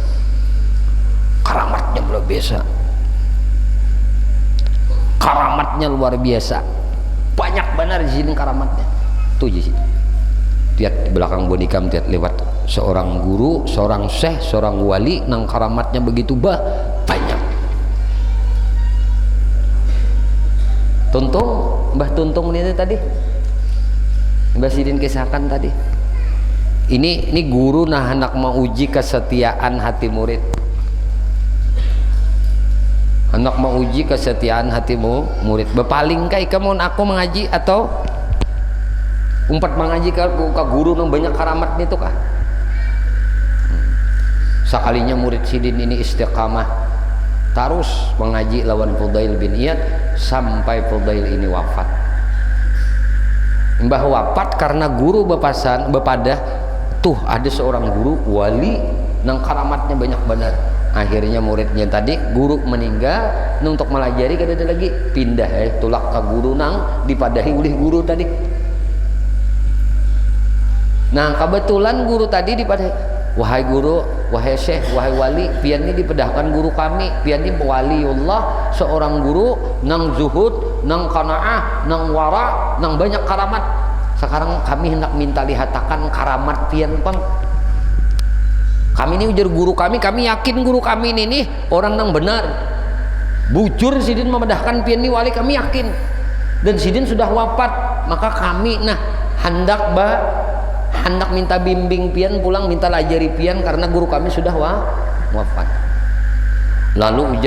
Karamatnya luar biasa. Karamatnya luar biasa. Banyak benar di sini karamatnya. Tuh di sini. Lihat di belakang bonikam, lihat lewat seorang guru, seorang syekh, seorang wali nang karamatnya begitu banyak. Mbah Tuntung ini tadi, Mbah Sidin kisahkan tadi. Ini guru nah hendak mau uji kesetiaan hati murid. Hendak mau uji kesetiaan hatimu murid. Bepaling kai kamu aku mengaji atau umpat mengaji ke guru nang banyak karamat itu kah? Sekalinya murid Sidin ini istiqamah terus mengaji lawan Fudail bin Iyad sampai Fudail ini wafat. Mbah wafat karena guru bepadah tuh ada seorang guru wali nang karamatnya banyak benar. Akhirnya muridnya tadi guru meninggal untuk melajari kada ada lagi pindah tulak ke guru nang dipadahi oleh guru tadi. Nah kebetulan guru tadi dipadahi, wahai guru, wahai syekh, wahai wali, pian ini dipedahkan guru kami, pian ini waliullah, seorang guru nang zuhud, nang qanaah, nang wara, nang banyak karamat. Sekarang kami hendak minta lihatakan karamat pian pang. Kami ini ujar guru kami yakin guru kami ini nih orang nang benar. Bujur Sidin memedahkan pian ini wali, kami yakin. Dan Sidin sudah wafat, maka kami hendak minta bimbing pian pulang, minta lajari pian karena guru kami sudah wafat. Lalu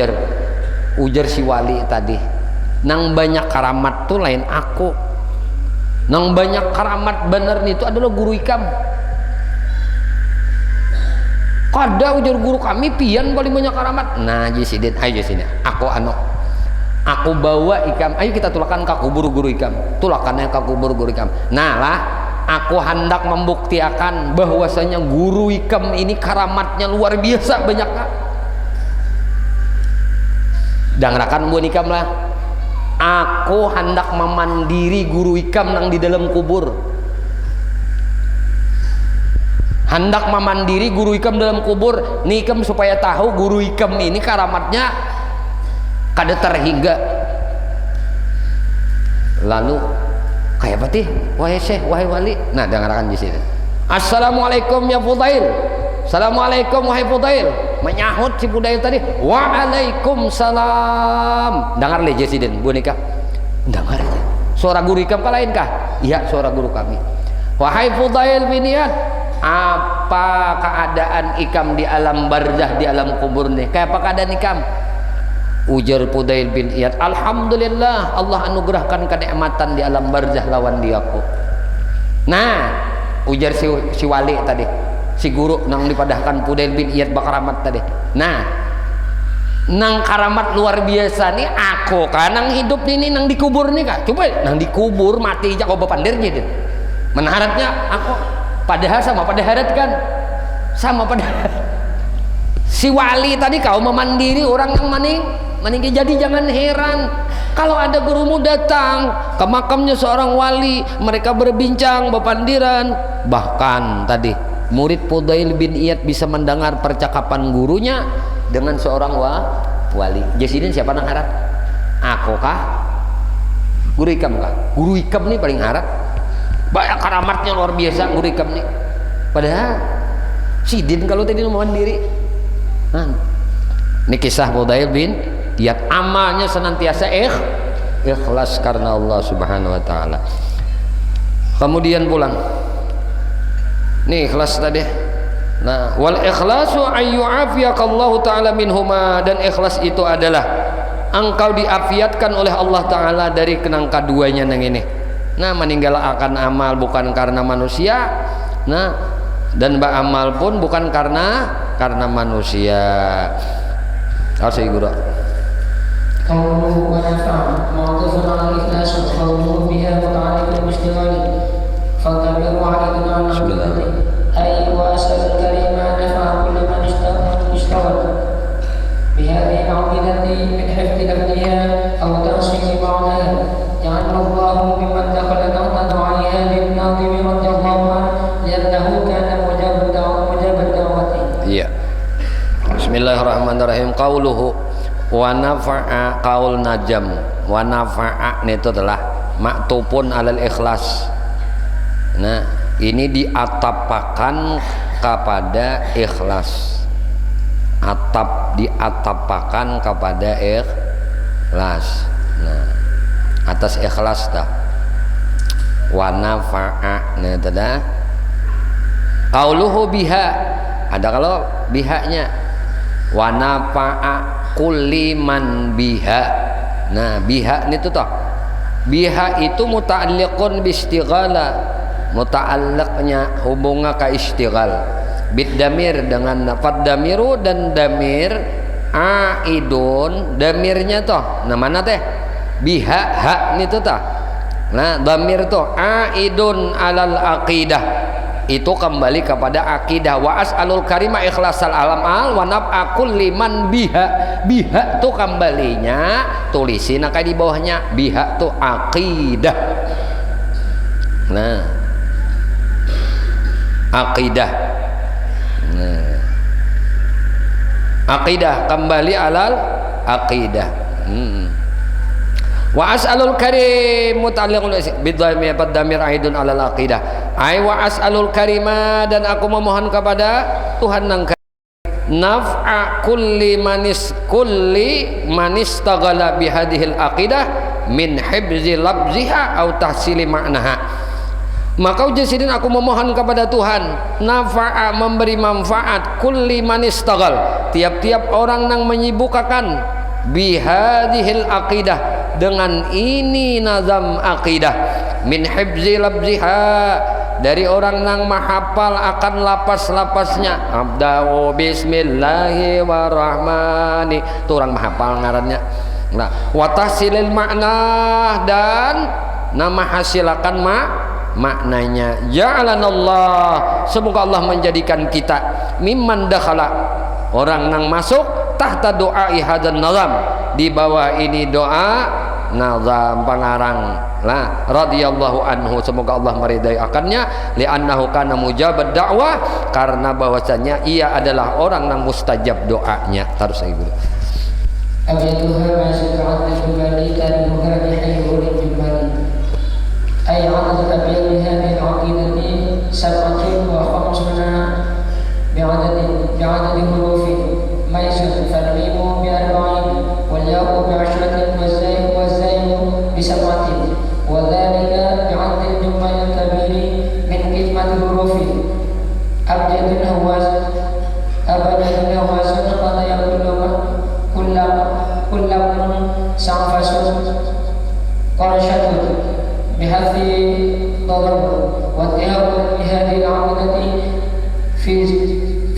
ujar si wali tadi, Nang banyak karamat tuh lain aku. Nang banyak karamat bener itu adalah guru ikam. Kada ujar guru kami pian paling banyak karamat. Nah Jisidin, ayo sini. Aku bawa ikam. Ayo kita tulakan ke kubur guru ikam. Tulakannya ke kubur guru ikam. Nah lah, aku hendak membuktikan bahwasanya guru ikam ini karamatnya luar biasa banyaknya. Dangrakan buan ikam lah. Aku hendak memandiri guru ikam nang di dalam kubur. Hendak memandiri guru ikam dalam kubur. Nih ikam supaya tahu guru ikam ini karamatnya kada terhingga. Lalu kayak apa tih? Wahai syekh, wahai wali. Nah, dengarkan di sini. Assalamualaikum ya Fudail. Assalamualaikum wahai Fudail. Menyahut si Fudail tadi. Waalaikumsalam. Dengar le Jesiden, Bu Nika. Dengar aja. Suara guru ikam kah lain kah? Iya, suara guru kami. Wahai Fudail bin Iyad, apa keadaan ikam di alam barzah, di alam kubur nih? Kayak apa keadaan ikam? Ujar Fudail bin Iyad, alhamdulillah Allah anugerahkan kenikmatan di alam barzah lawan diaku. Nah, ujar si wali tadi, si guru nang dipadahkan Fudail bin Iyad bakaramat tadi. Nah, nang karamat luar biasa nih aku kan nang hidup ini nang dikubur nih kak. Coba nang dikubur mati aja kau bapandir gitu. Menaratnya aku padahal sama pada harat kan, sama pada si wali tadi kau memandiri orang yang maning. Jadi jangan heran kalau ada gurumu datang ke makamnya seorang wali, mereka berbincang bepandiran. Bahkan tadi murid Fudail bin Iyad bisa mendengar percakapan gurunya dengan seorang wali. Jasidin siapa nang harat? Aku kah? Guru ikam kah? Guru ikam nih paling harat. Banyak karamatnya luar biasa guru ikam nih. Padahal sidin kalau tadi mandiri. Nah, ini kisah Fudail bin Iyad, amalnya senantiasa ikhlas karena Allah Subhanahu wa taala. Kemudian pulang. Nih ikhlas tadi. Nah, wal ikhlasu ayyu'afiyakallahu taala minhuma, dan ikhlas itu adalah engkau diafiatkan oleh Allah taala dari kenang keduanya nang ini. Nah, meninggal akan amal bukan karena manusia. Nah, dan beramal pun bukan karena manusia. Asy guru. Qawluhu wa nafa' ma'tufun 'ala al-ikhlas wa qawluhu biha muta'alliqun bi-ishtighali. Fadamiru 'ala al-'amali ay wa asal al-kalima nafa' kullu man ishtaghal bihadhihi al-'aqidati min hifdhi lafziha aw ta'simi ma'naha. Ja'ala Allahu mimman dakhala tahta du'aiha bin-nadhim radhiyallahu anhu li'annahu kana mujabad da'wati. Iya. Bismillahirrahmanirrahim. Qauluhu wa nafa'a, qaul najam wa nafa'a itu adalah maktupun alal ikhlas. Nah, ini diatapakan kepada ikhlas. Diatapakan kepada ikhlas. Nah, atas ikhlas dah. Wa nafa'a itu dah. Qauluhu biha, ada kalau bihanya. Wa nafa'a kulli man biha. Nah, biha itu toh. Biha itu muta'alliqun bi istighala. Muta'alliqnya hubungan ke istighal. Bid damir dengan nafad damiru, dan damir aidun, damirnya toh. Nah, mana teh? Biha ha itu toh. Nah, damir toh aidun alal aqidah. Itu kembali kepada akidah. Wa as'alul karima ikhlasal amal wa naf'a kulli man biha. Biha itu kembalinya tulisin kayak di bawahnya. Biha itu akidah. Nah, akidah. Nah, akidah kembali alal akidah. Wa as'alul karim muta'alliqun bidhammi damir aidun alal aqidah. Ai wa as'alul karima, dan aku memohon kepada Tuhan nang naf'a kulli manis tagala bihadhil aqidah min hibzi labziha au tahsili ma'naha. Maka ujasidin aku memohon kepada Tuhan nafa'a, memberi manfaat kulli manis tagal, tiap-tiap orang nang menyibukkan bihadhil aqidah, dengan ini nazam akidah min hibzi labziha, dari orang nang mahafal akan lapas-lapasnya. Abda'u bismillahirrahmani, itu orang mahafal ngarannya. Nah, wa tahsilil makna, dan nama hasilakan maknanya. Ja'alanallah, semoga Allah menjadikan kita mimman dakhala, orang nang masuk tahta doa hadzal nazam, di bawah ini doa nazam pangarang lah radhiyallahu anhu, semoga Allah meridai akannya, li'annahu kana mujabad da'wah, karena bahwasanya ia adalah orang yang mustajab doanya. Terus saya dulu. أبيتها ما شفعت الجبالي تاريخها بحيول الجبالي أي عدد أبيات هذه العقيدة 57 بعدد حروف ميسر، فالميم ب40 والياء ب10 والزاي ب7، وذلك بعد الجمل الكبير من كلمة الحروف. أبجد الهواز قد يقول كل سنفس قرشة بحذف ضرب، وانتهاء بهذه العقيدة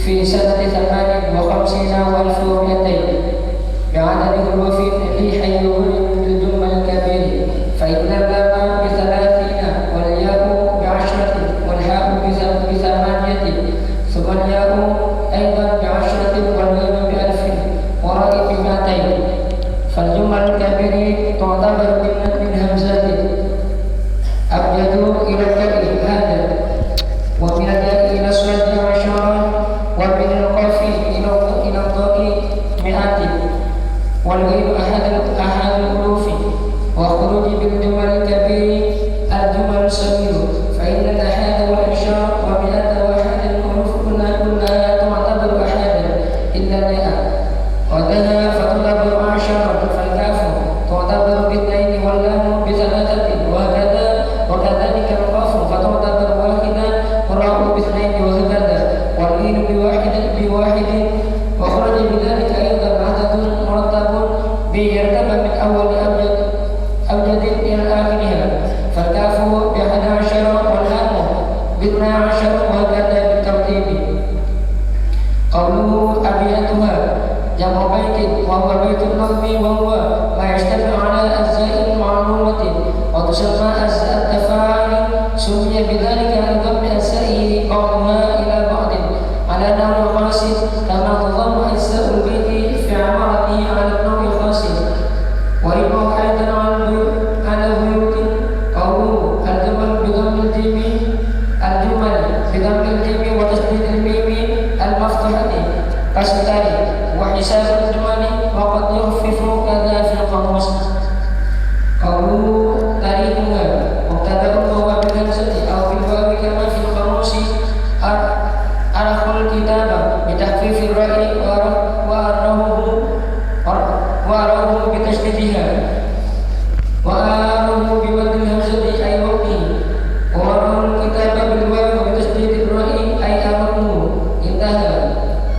في سنة 58 و1200 بعدد حروف لحيه بالجمل الكبير، فإن اللام ب30 والياء ب10 والحاء ب8 ثم الياء أيضا ب10 والميم ب1000 وراء ب200. فالجمل الكبير تعتبر من همزات أبيض إلى الكبير هذا، ومن الياء إلى الصاد 10، ومن القاف إلى الضاء 100، والغين أحد الحروف. وخروج بالجمل الكبير الجمل الصغير، فإن الأحاد والإشارة ومئة واحد الحروف كلها تعتبر أحادا إلا الياء، وذها فتعتبر 10، فالكاف تعتبر ب2 واللام ب3، وكذلك القاف فتعتبر 1 والراء ب2 وهكذا، والغين بواحد. وخرج بذلك أيضا عدد مرتب بيرتب من أول أبجد إلى آخرها، فالكاف ب11 واللام ب12 وهكذا بالترتيب. قوله أبياتها جمع بيت، وهو بيت النظم، وهو ما يشتمل على أجزاء معلومة وتسمى أجزاء التفاعل، سمي بذلك لضم أجزائه بعضها إلى بعض على نوع خاص، كما تضم أجزاء البيت في عمارته على النوع الخاص. ويطلق أيضا على بيوت. قوله الجمل بضم الجيم وتشديد الميم المفتوحة كالستار، وحساب الجمل وقد يخفف كذا في القاموس. قوله تاريخها مبتدأ وهو بالهمزة أو بالواو كما في القاموس. أرخ الكتاب بتخفيف الراء وأراه بتشديدها، وأراه بمد الهمزة أي وقته، وأراه الكتاب بالواو بتشديد الراء أي أمره انتهى.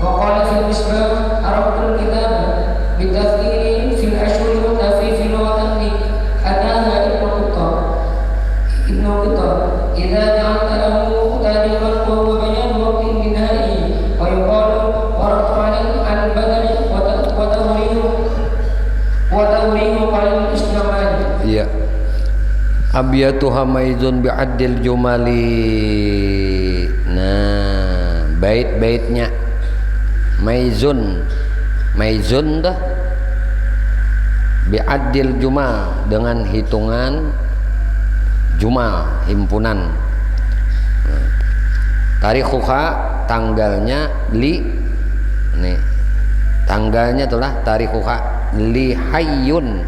وقال في المصباح أردت الكتاب بالتذكير في الأشهر والتخفيف لغة أتاها ابن قطة إذا جعلت له تاريخا وهو بيان وقت انتهائه، ويقال وردت عن البدن وتوريه قليل الاستعمال. Iya. Abiyatuha maizun bi'addil jumali. Nah, bait-baitnya maizun dah bi'addil jumal, dengan hitungan jumal, himpunan. Tarikhuha, tanggalnya nih tanggalnya itulah tarikhuha lihayyun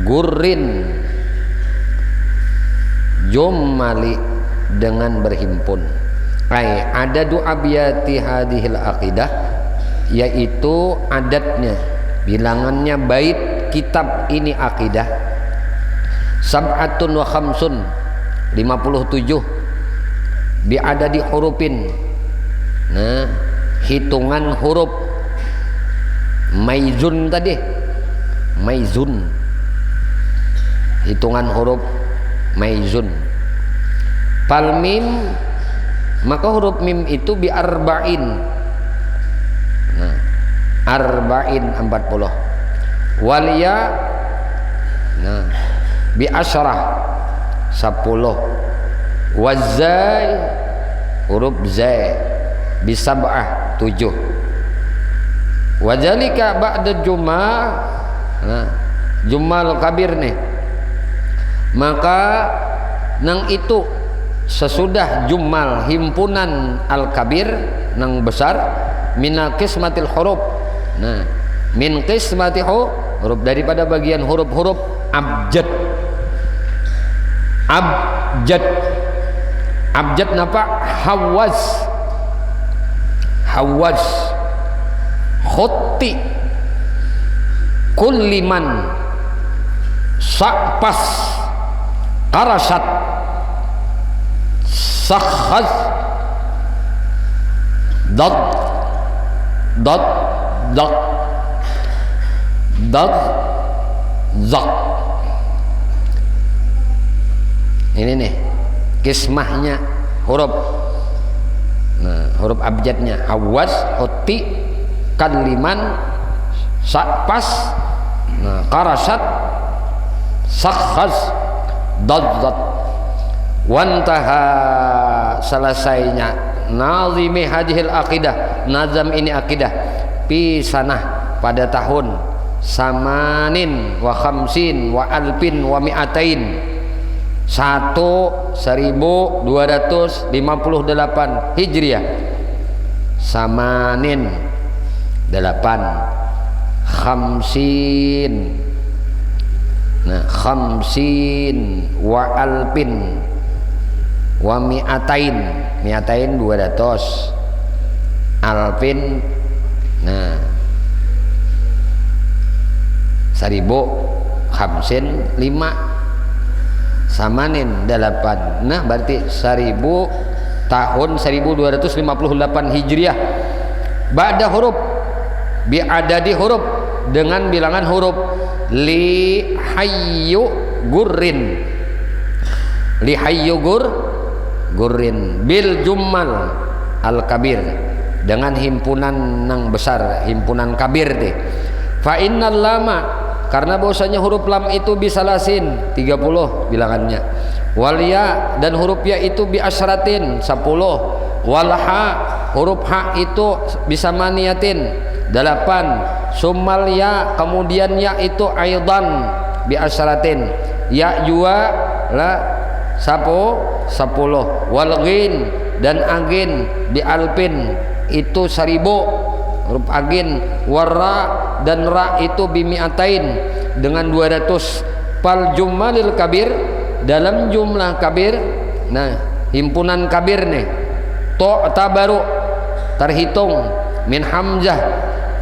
gurrin jumali, dengan berhimpun. Ada dua abiyati hadhil aqidah, yaitu adatnya, bilangannya bait kitab ini akidah, sab'atun wa khamsun, 57, bi'adadi hurufin. Nah, hitungan huruf maizun tadi maizun, hitungan huruf maizun. Fal mim, maka huruf mim itu bi arba'in. Nah, arba'in 40. Wal ya, nah, bi asyarah 10. Wazai, huruf zai bi sab'ah 7. Wadzalika ba'da jumal, nah, jumal kabir nih, maka nang itu sesudah jumal himpunan al-kabir nang besar, minal qismatil huruf. Nah, min qismati huruf, daripada bagian huruf-huruf abjad. Abjad, abjad napa? Hawaz, hawaz, khutti, kulliman, sa'pas, qarasat, sakhaz, dad, dad, dak, dad, zak. Ini nih kismahnya huruf. Nah, huruf abjadnya hawaz, khutti, kalliman, sa'pas, nah, qarasat, sakhaz, dadzat. Wantaha, selesainya nazimi hadhil aqidah, nazam ini akidah, pisanah pada tahun samanin wa khamsin wa alpin wa mi'atain, 1258 Hijriah. Samanin 8, khamsin, nah, khamsin wa alpin wa mi'atain, mi'atain 200, alpin, nah, 1000, khamsin 5, samanin 8. Nah, berarti 1000 tahun 1258 Hijriah. Ba'da huruf, bi'adadi huruf, dengan bilangan huruf, li hayyu gurrin, li hayyu gurrin, bil jummal al kabir, dengan himpunan nang besar, himpunan kabir deh. Fa innal lama, karena bahwasanya huruf lam itu bisa lasin 30 bilangannya. Wal ya, dan huruf ya itu bi asyratin 10. Wal ha, huruf ha itu bisa maniatin 8. Summal ya, kemudian ya itu aidan bi asyratin. Ya jua la 10. Wal ghin, dan agin bi alpin itu 1000 huruf agin. Warra, dan ra itu bimi'atain dengan 200. Pal jummalil kabir, dalam jumlah kabir, nah, himpunan kabir nih, to tabaru, terhitung, min hamzah,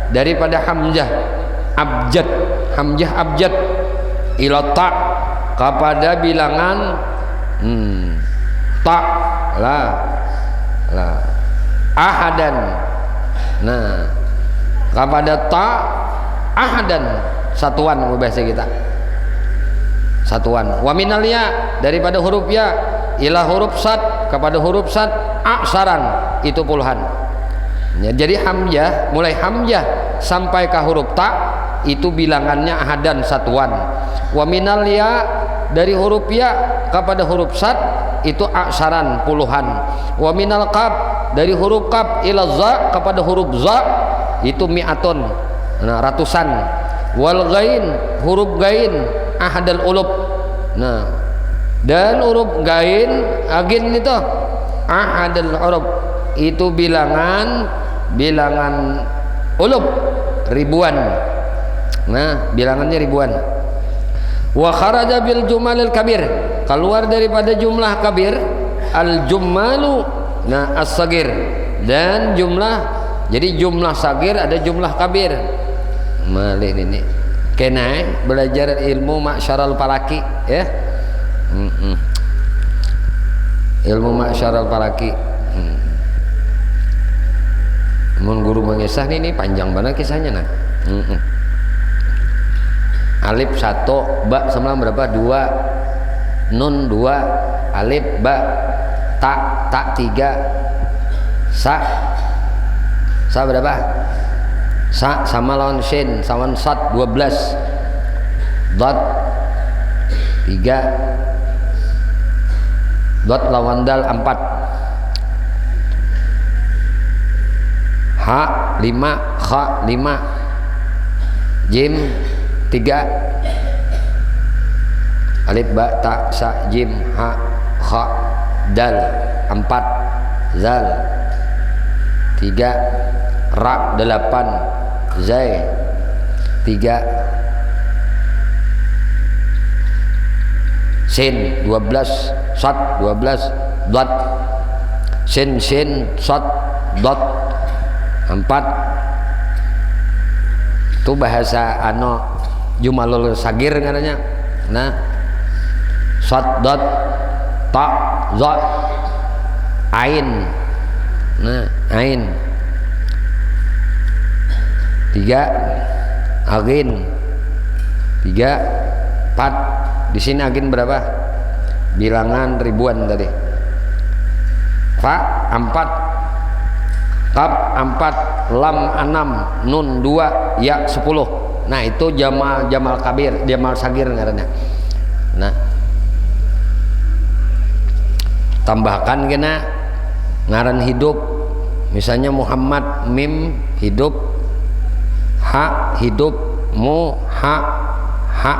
daripada hamzah abjad, hamzah abjad, ila ta, kepada bilangan ta, lah ahadan, nah, kepada ta ahadan, satuan bahasa kita, satuan. Wa minal ya, daripada huruf ya, ila huruf sad, kepada huruf sad, aksaran, itu puluhan. Ya, jadi hamzah, mulai hamzah sampai ke huruf ta, itu bilangannya ahadan, satuan. Wa minal ya, dari huruf ya kepada huruf sad, itu aksaran, puluhan. Wa minal qaf, dari huruf qaf ila za, kepada huruf za, itu mi'atun, nah, ratusan. Wal ghain, huruf gain ahadal ulub, nah, dan huruf gain agin itu ahadal ulub, itu bilangan ulub, ribuan, nah, bilangannya ribuan. Wa kharaja bil jumalil kabir, keluar daripada jumlah kabir, al jummalu, nah, as-sagir, dan jumlah, jadi jumlah sagir ada jumlah kabir. Malih ini kena belajar ilmu ma'syaral falaki ya. Ilmu ma'syaral falaki. Mun guru mengisah ini panjang banget kisahnya nah. alif 1, ba sama berapa? 2, nun 2, alif ba, ta 3, sa berapa? Sa sama lawan shin sama sad 12, dot 3, dot lawan dal 4, ha 5, kha 5, jim 3, alif ba ta sa jim ha kha dal 4, zal 3, ra 8, zai 3, sin 12, sad 12, dot sin sad dot 4. Itu bahasa jumalul sagir ngarannya. Nah, sad dot ta za ain. Nah, ain 3, agin 3, 4. Di sini agin berapa? Bilangan ribuan tadi. Fa 4, kaf 4, lam 6, nun 2, ya 10. Nah, itu jamal kabir, jamal sagir ngarannya. Nah, tambahkan kena ngaran hidup, misalnya Muhammad, mim hidup, ha hidup, mu ha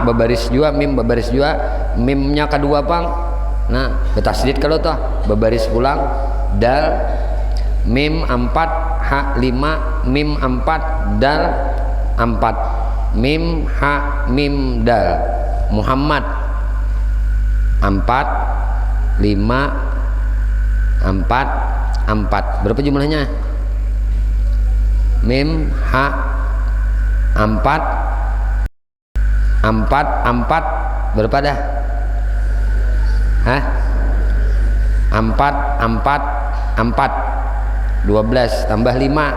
babaris jua, mim babaris jua, mimnya kedua pang. Nah, betasdid kalau toh babaris pulang, dal mim 4, ha 5, mim 4, dal 4, mim ha mim dal. Muhammad 4, 5, 4, berapa jumlahnya? Mim ha 4, 4 berapa dah? Hah? 4 12 tambah 5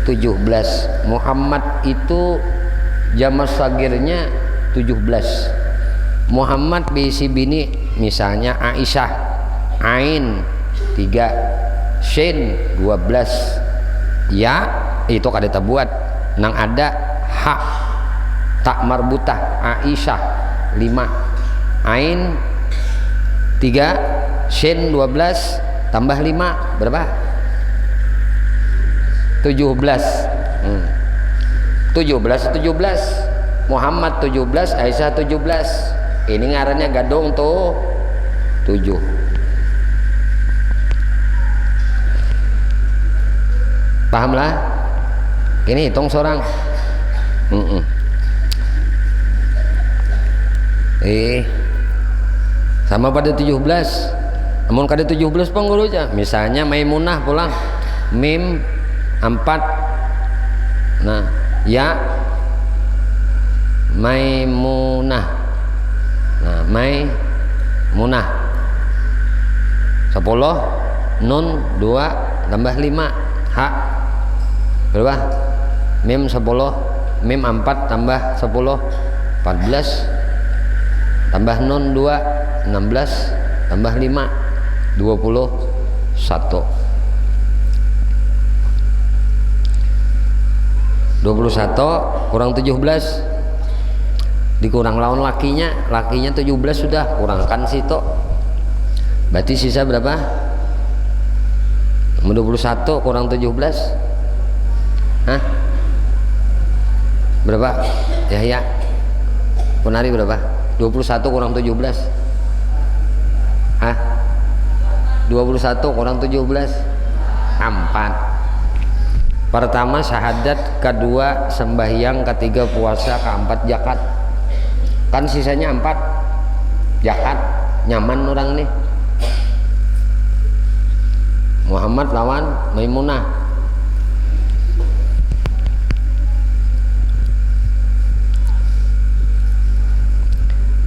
17. Muhammad itu jamak sagirnya 17. Muhammad bisi bini misalnya Aisyah, ain 3, shin 12, ya itu kada buat nang ada ha tak marbutah Aisyah 5, ain 3, shin 12 tambah 5 berapa? 17. 17 Muhammad 17, Aisyah 17. Ini ngarannya gadong tuh 7. Pahamlah? Ini hitung seorang. Sama pada 17. Namun kada 17 pengguru aja. Misalnya Maimunah pulang, mim 4. Nah, ya Maimunah. Nah, Maimunah 10, nun 2 tambah 5, ha berapa? Mim 10, mim 4 tambah 10 14, tambah nun 2 16, tambah 5 21. 21 kurang 17 dikurang lawan lakinya 17 sudah, kurangkan situ berarti sisa berapa? 21 kurang 17 hah? Berapa? Ya Punari berapa? 21 kurang 17 hah? 21 kurang 17 4. Pertama syahadat, kedua sembahyang, ketiga puasa, keempat zakat. Kan sisanya 4 zakat. Nyaman orang nih. Muhammad lawan Maimunah.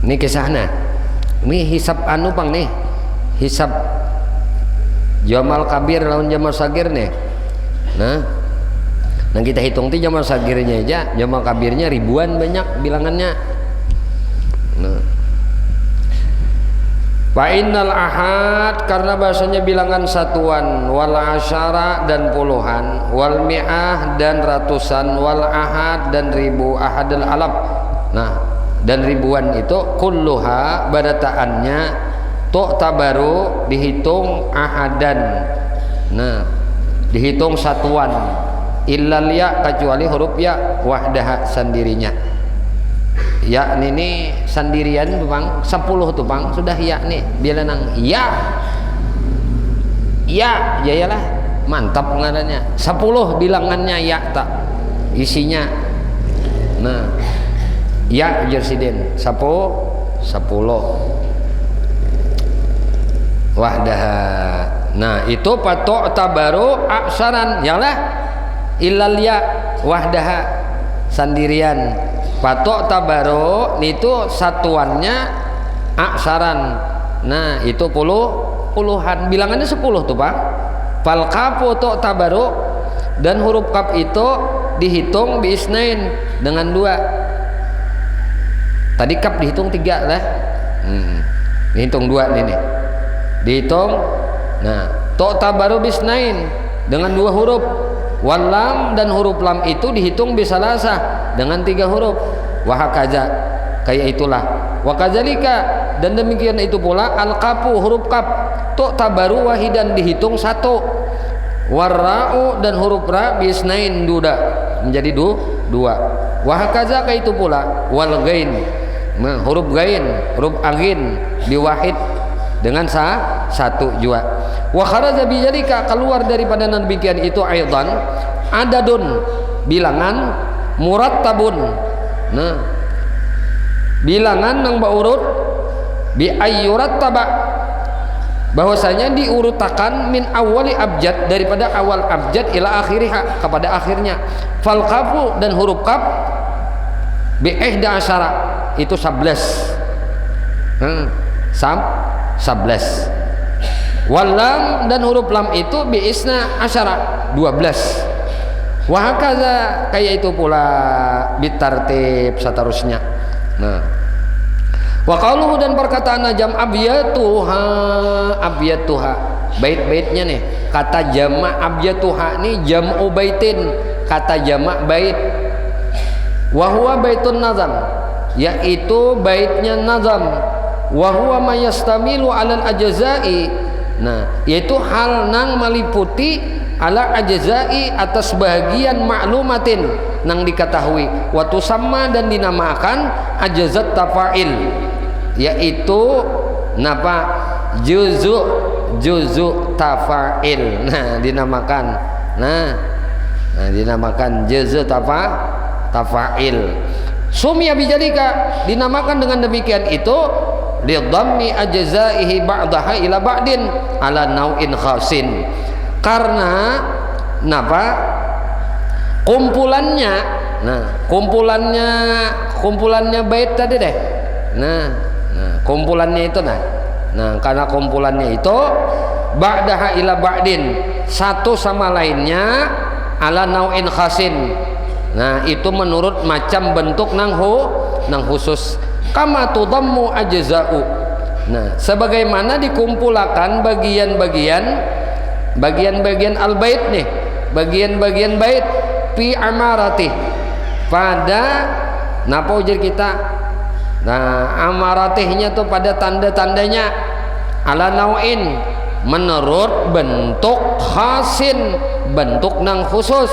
Ini kisahnya. Ini hisab anu pang nih. Hisab jamal kabir lawan jamal sagir nih. Nah, Nah kita hitung ti jama sagirnya aja, jama kabirnya ribuan banyak bilangannya. Nah, fa innal ahad karena bahasanya bilangan satuan, wal asyara dan puluhan, wal mi'ah dan ratusan, wal ahad dan ribu, ahadul alaf. Nah, dan ribuan itu kulluha badataannya tu'tabaru dihitung ahadan. Nah, dihitung satuan. Illal ya kecuali huruf ya wahdah sendirinya. Ya ini sendirian tuh Bang, 10 tuh Bang, sudah ya nih bilangan ya. Ya, yayalah. Mantap ngarannya. 10 bilangannya ya tak isinya. Nah, ya jersidin 10 wahdah. Nah, itu patok tabaru aksaran yalah. Illal ya wahdaha sendirian, patok tabaru itu satuannya aksaran. Nah itu puluhan, bilangannya 10 tuh Pak. Fal kafu tok tabaru dan huruf kaf itu dihitung biisnain dengan 2. Tadi kaf dihitung 3 lah. Dihitung 2 nih. Dihitung. Nah tok tabaru bisnain dengan 2 huruf. Wal lam dan huruf lam itu dihitung bisalasah dengan 3 huruf. Wahakaza kayak itulah. Wakazalika dan demikian itu pula al kafu huruf kaf tu tabaru wahidan dihitung 1. Warra'u dan huruf ra bisnain duda menjadi 2. Wahakaza kayak itu pula wal gain. Nah, huruf gain, huruf agin diwahid dengan 1 jua. Wa kharaja bidzalika keluar daripada demikian itu aidan adadun bilangan murattabun. Nah, bilangan nang baurut bi ayyurattaba bahwasanya diurutakan min awali abjad daripada awal abjad ila akhiriha kepada akhirnya. Fal qafu dan huruf qaf bi 11 itu 11. 11. Walam dan huruf lam itu biisna asyara 12. Wahakaza kayak itu pula bitartib seterusnya. Nah, wa qauluhu dan perkataan najam abyatuha bait-baitnya nih kata jama' abyatuha nih jam'u baitin kata jama' bait wa huwa baitun nazam yaitu baitnya nazam wa huwa mayastamilu alal ajza'i. Nah, yaitu hal nang meliputi ala ajza'i atas bagian maklumatin nang diketahui waktu sama dan dinamakan ajzat tafa'il yaitu napa juzu tafa'il. Nah dinamakan dinamakan juzu tafa'il. Sumya bijalika dinamakan dengan demikian itu lidhammi ajzaihi ba'daha ila ba'din ala nau'in khasin karena napa kumpulannya bait tadi deh. Nah kumpulannya itu karena kumpulannya itu ba'daha ila ba'din satu sama lainnya ala nau'in khasin. Nah itu menurut macam bentuk nang khusus kama tudammu ajza'u. Nah sebagaimana dikumpulkan bagian-bagian al-bait nih, bagian-bagian bait fi amarati pada napa ujar kita. Nah amaratihnya tuh pada tanda-tandanya ala nau'in menurut bentuk khasin, bentuk nang khusus.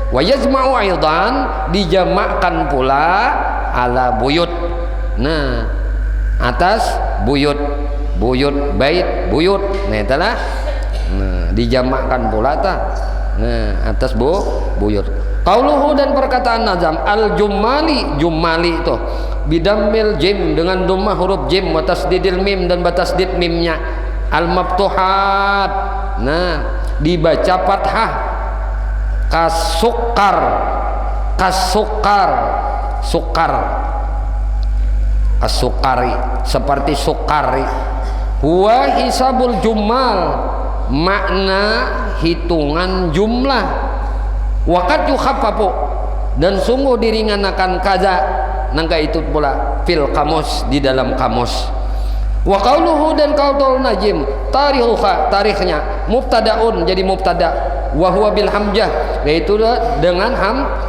Wa yajma'u aidan dijamakkan pula ala buyut. Nah atas buyut bait buyut. Nah itulah dijamakkan pula atas buyut. Qauluhu dan perkataan nazam al jummali itu bidammil jim dengan dhammah huruf jim wa tasdidil mim dan batasdid mimnya al maftuhat. Nah dibaca fathah sukar as-sukari seperti sukari. Huwa hisabul jummal makna hitungan jumlah Waqad yukhaffafu, dan sungguh diringankan kaza nangka itu pula fil kamus, di dalam kamus. Wa qauluhu, dan qaulul najim tarikhuha, tarikhnya mubtadaun, jadi mubtada, wa huwa bil hamjah, yaitu dengan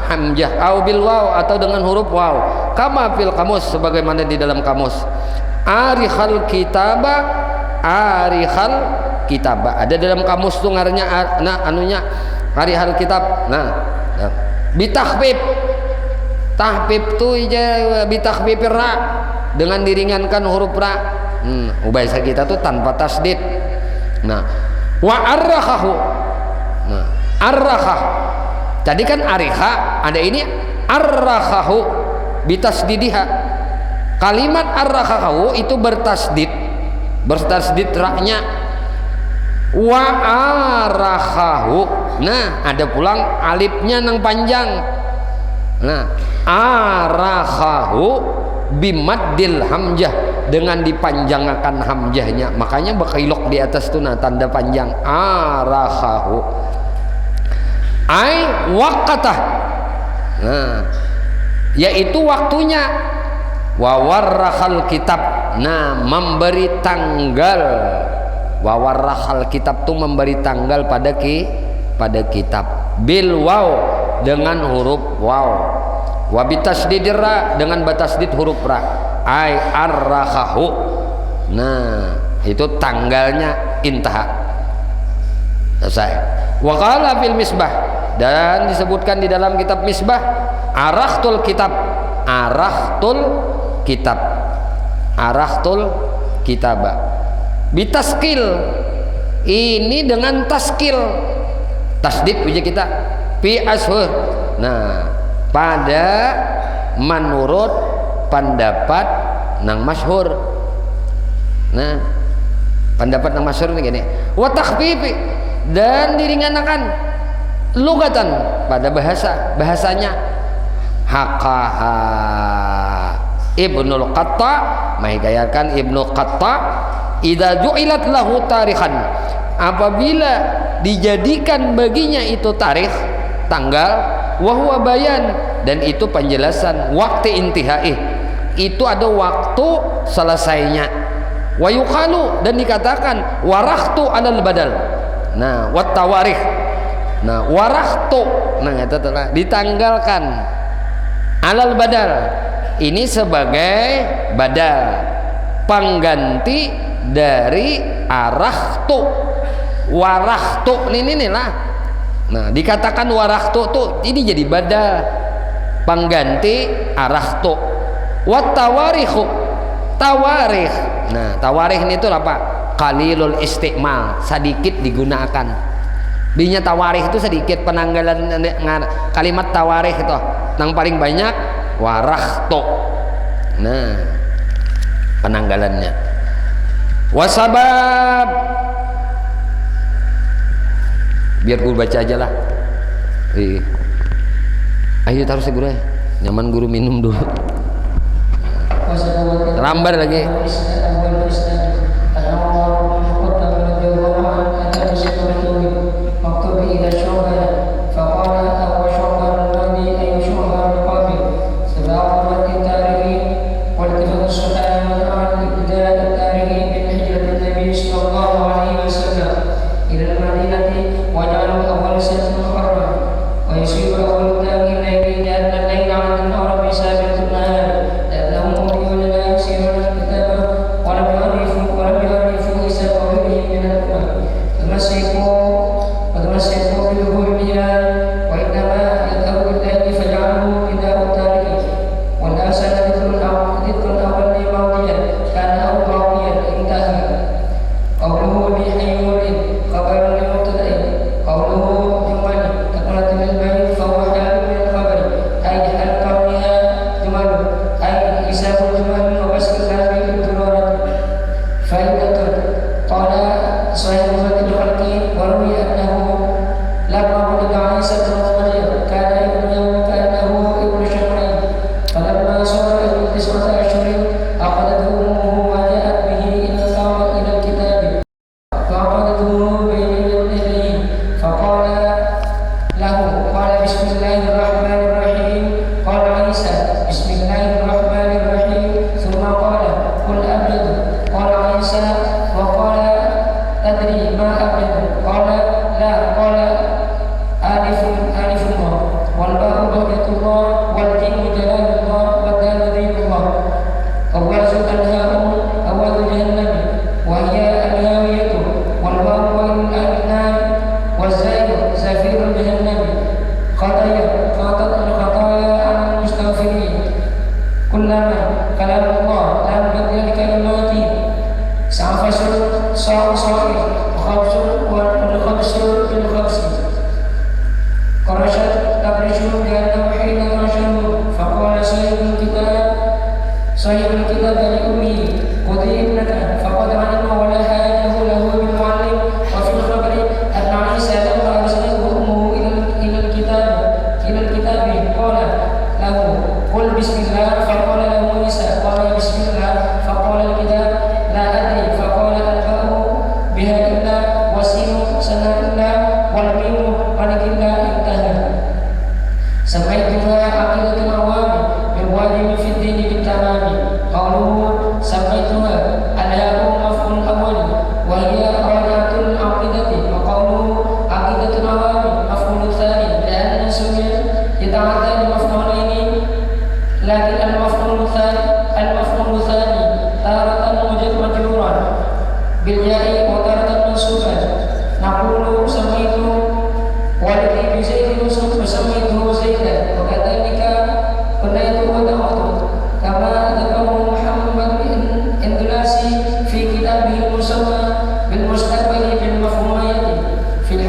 hamjah, au bil waw, atau dengan huruf waw, kama fil kamus, sebagaimana di dalam kamus. Arikhal kitaba, arikhal kitaba, ada dalam kamus tuh ngarannya anunya arihal kitab. Nah, bitahbib, tahbib tuh bitahbib ra, dengan diringankan huruf ra. Bahasa kita tuh tanpa tasdid. Nah, wa arrakhahu, nah arrakhah, tadi kan ariha, ada ini arrakhahu bitasdidiha. Kalimat arrakhahu itu bertasdid raknya. Wa arakhahu, nah ada pulang alifnya nang panjang. Nah, arakhahu bimaddil hamjah, dengan dipanjangkan hamjahnya, makanya bakailok di atas tuh nah tanda panjang arakhahu. Ai waqatah, nah yaitu waktunya. Wa warrakhal kitab, nah memberi tanggal. Wa warrakhal kitab tuh memberi tanggal pada kitab, bil waw, dengan huruf waw, wa bitasdidir ra, dengan batasdid huruf ra, ai arrakhahu. Nah itu tanggalnya intaha, selesai. Wa qala fil misbah, dan disebutkan di dalam kitab misbah, arakhtul kitab, arakhtul kitab, arakhtul kitaba bitaskil, ini dengan taskil, tasdid punya kita fi ashur. Nah pada menurut pendapat nang masyhur. Nah pendapat nang masyhur ini gini, wa takhfifi, dan diringankan lugatan pada bahasanya. Haqaha Ibnul Qatta, menghidayakan Ibnu Qatta, idza ju'ilat lahu tarikhan, apabila dijadikan baginya itu tarikh, tanggal, wa huwa bayan, dan itu penjelasan, waktu intihai, itu ada waktu selesainya. Wa yuqalu, dan dikatakan warahtu alal badal. Nah wat tawarikh, nah warahtu, nah itu telah ditanggalkan alal badal, ini sebagai badal, pengganti dari arahtu. Warahtu ini lah. Nah dikatakan warahtu tuh ini jadi badal, pengganti arahtu. Wat tawarikhu, tawarikh, nah tawarikh ini tuh apa? Qalilul istiqmal, sedikit digunakan. Dinya tawarikh itu sedikit, penanggalan kalimat tawarikh itu yang paling banyak warahtu. Nah penanggalannya. Wasabab, biar guru baca aja lah. Ayo taruh segera, nyaman guru minum dulu. Lambar lagi.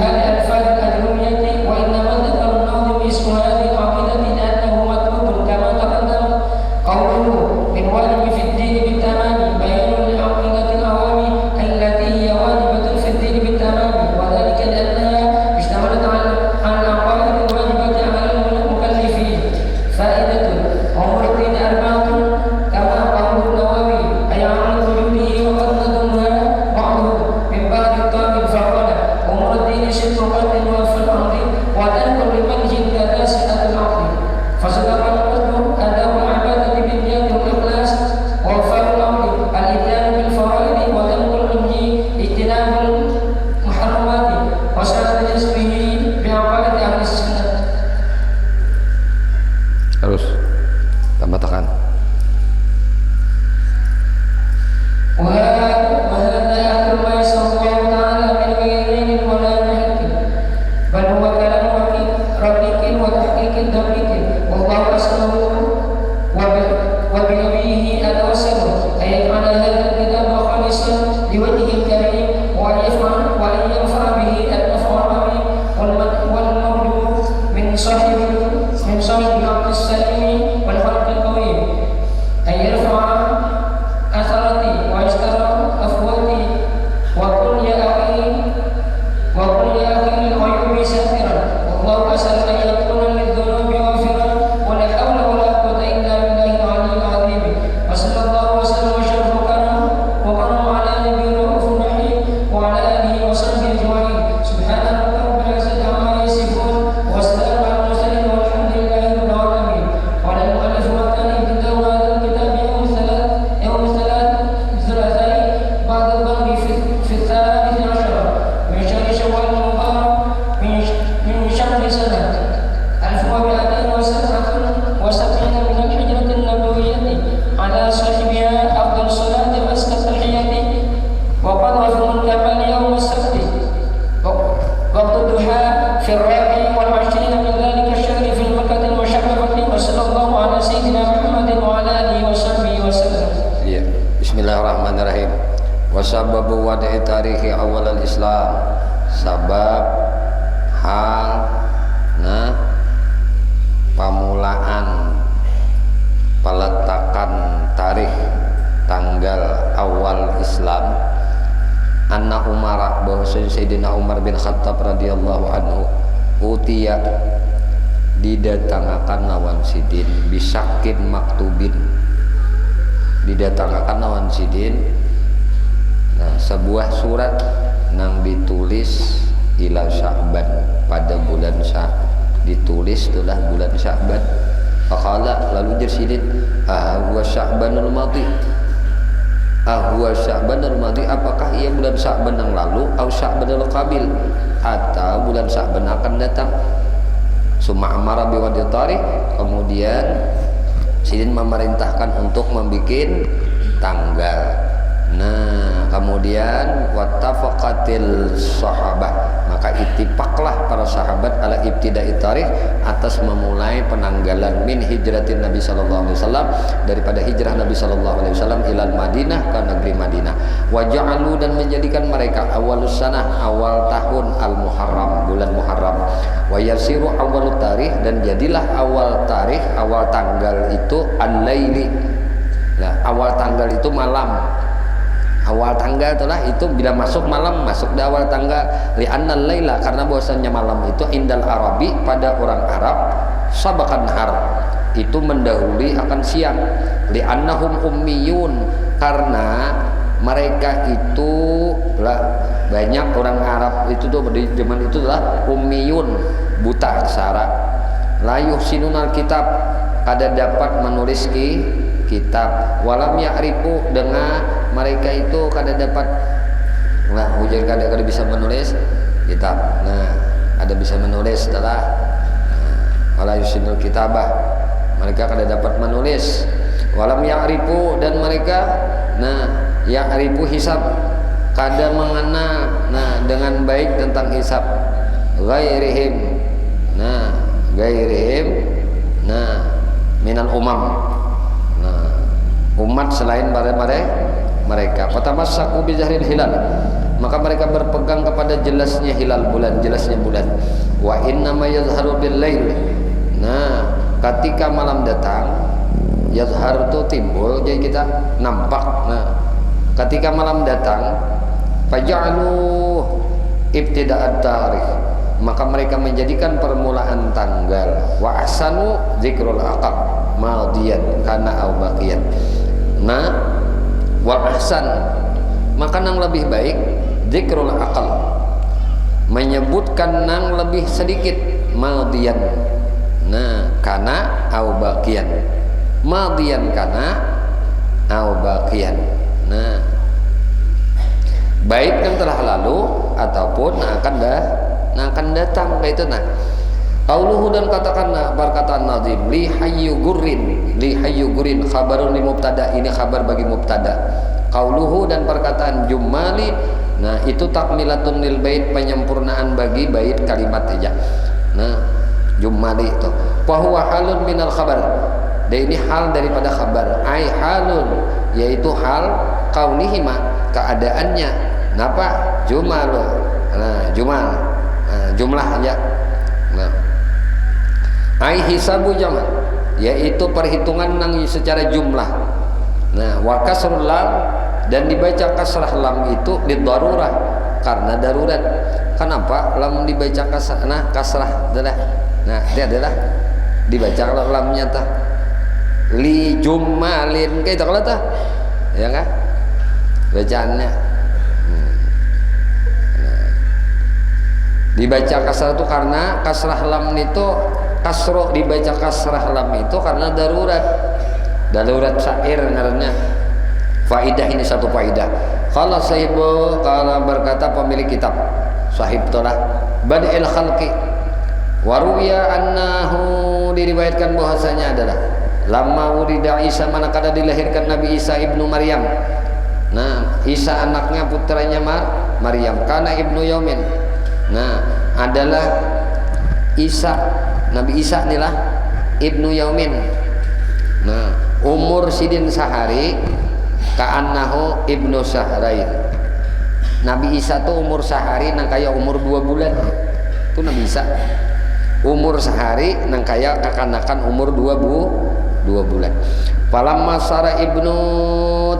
هذه الألفاظ الأجرمية وإنما ذكر الناظم اسم هذه العقيدة لأنه مطلوب كما تقدم قوله من واجب في الدين بالتمام بيان لعقيدة العوام التي هي واجبة في الدين بالتمام وذلك لأنها اشتملت على العقائد الواجبة على المكلفين. فائدة أمور الدين أربعة كما قال النووي أي عن وجوده وقد نظمها بعضهم من بعد الطابع فقال أمور الدين ست قتل وفي الأرض وتنكر لمنه كذا صحة العقل فصدق القصد أداء العبادة بالنية والإخلاص ووفاء الأمر الإتيان بالفرائض وتنكر منه اجتناب المحرمات وسعادة جسمه بعقائد أهل السنة. Terus tambah tekan. وهذا آخر ما يسر الله تعالى من غير علم ولا نهج بل هو كلام رقيق وتحقيق دقيق والله أسأله وبنبيه أتوسل أن يجعل هذا الكتاب خالصا لوجهه الكريم وأن ينفع به النفع العظيم والمرجو من صاحب العقل السليم والخلق القويم أن يرفع أثرتي ويستر أفواتي وقل يا أخي للعيوب ساترا والله أسأل أن يكون للذنوب غافرا ولا حول ولا قوة إلا بالله العلي العظيم وصلى الله وسلم وشرف وكرم على نبي رؤوف رحيم وعلى آله وصحبه أجمعين سبحان ربك رب العزة عما يصفون وسلام على المرسلين والحمد لله رب العالمين. قال المؤلف وكان ابتداء هذا الكتاب يوم الثلاثاء بعد الظهر في 13 من شهر شوال المبارك من شهر سنة 1477 من الهجرة النبوية على صاحبها أفضل الصلاة وأزكى التحية وقد غفر الكمال يوم السبت وقت الضحى في 24 من ذلك الشهر في المكة المشرفة وصلى الله على سيدنا محمد وعلى آله وصحبه وسلم. Bismillahirrahmanirrahim. Wasababu wada'i tarihi awal al-Islam. Sabab hal pamulaan peletakan tarikh tanggal awal Islam. Anna Umar bahwa Sayyidina Umar bin Khattab radhiyallahu anhu utiya didatangakan lawan sidin bisakin maktubin, didatangakan lawan sidin sebuah surat nang ditulis ila Sya'ban pada bulan ditulis itulah bulan Sya'ban. Faqala lalu jersidin huwa Sya'banul madhi, huwa Sya'banul madhi, apakah ia bulan Sya'ban yang lalu atau Sya'banul qabil atau bulan Sya'ban akan datang. Summa amara biwadi tarikh, kemudian sidin memerintahkan untuk membikin tanggal. Kemudian wattafaqatil sahabah, maka ittifaqlah para sahabat ala ibtida'i tarikh atas memulai penanggalan min hijratin Nabi sallallahu alaihi wasallam, daripada hijrah Nabi sallallahu alaihi wasallam ilal Madinah ke negeri Madinah. Wa ja'alu, dan menjadikan mereka awalus sanah, awal tahun al Muharram, bulan Muharram. Wa yasiru awalut tarikh, dan jadilah awal tarikh, awal tanggal itu al-laili. Nah, awal tanggal itu malam. Awal tanggal itulah itu bila masuk malam, masuk di awal tanggal. Li'anna laila, karena bahwasanya malam itu indal Arabi, pada orang Arab, sabakan nahar, itu mendahului akan siang. Li'annahum ummiyun, karena mereka itu lah, banyak orang Arab itu tuh di zaman itu lah ummiyun, buta aksara. La yuhsinunal kitab, kada dapat menulis kitab. Walam ya'rifu, dengan mereka itu kada dapat hujan kada bisa menulis kitab. Ada bisa menulis setelah wala yusinul kitabah, mereka kada dapat menulis. Walam ya'rifu, dan mereka ya'rifu hisab, kada mengenal dengan baik tentang hisab. Ghairihim minal umam, umat selain pada mereka. Fatamassaku bizahril hilal, maka mereka berpegang kepada jelasnya hilal bulan, jelasnya bulan. Wa inna ma yazharu bil lail. Nah, ketika malam datang, yazhar itu timbul, jadi kita nampak. Nah, ketika malam datang, faja'alu ibtida'at tarikh, maka mereka menjadikan permulaan tanggal. Wa ahsanu dzikrul aqab madiyan kana au baqiyan. Nah, wa ahsan, maka nang lebih baik dzikrul aqal, menyebutkan nang lebih sedikit, madiyan. Nah, kana au baqiyan, madiyan kana au baqiyan. Nah, baik yang telah lalu ataupun akan datang, itu. Nah, qauluhu, dan katakanlah perkataan nazim, li hayyu gurrin khabarun li mubtada, ini khabar bagi mubtada. Qauluhu, dan perkataan jumali, nah itu takmilatun lil bait, penyempurnaan bagi bait kalimat aja. Nah, jumali itu fa huwa halun minal khabar, dan ini hal daripada khabar. Ai halun, yaitu hal kaunihima, keadaannya. Napa? Jumal. Nah, jumal. Nah, jumlah aja. Nah, ai hisabu jamal, yaitu perhitungan nang secara jumlah. Nah, wa kasrul lam, dan dibaca kasrah lam itu lidarurah, karena darurat. Kenapa lam dibaca kasrah adalah? Nah, dia adalah dibaca lamnya tah li jumalin kayak itu kalau tah, ya enggak bacaannya. Nah, dibaca kasrah itu karena kasrah lam itu kasroh, dibaca kasrah lam itu karena darurat syair ngarannya. Faidah, ini satu faidah. Kalau sahibu, kalau berkata pemilik kitab, sahib tolah badil khalqi waruya annahu, diriwayatkan bahasanya adalah lama wulida Isa, manakala dilahirkan Nabi Isa ibnu Maryam. Nah, Isa anaknya putranya Maryam, karena ibnu Yaumin. Nah, adalah Isa, Nabi Isa inilah ibnu Yaumin. Nah, umur sidin sahari ka'annahu ibnu Syahrain. Nabi Isa tuh umur sehari nang kaya umur 2 bulan. Itu Nabi Isa umur sehari nang kaya kekanakan umur 2 bulan. Falamma sara ibnu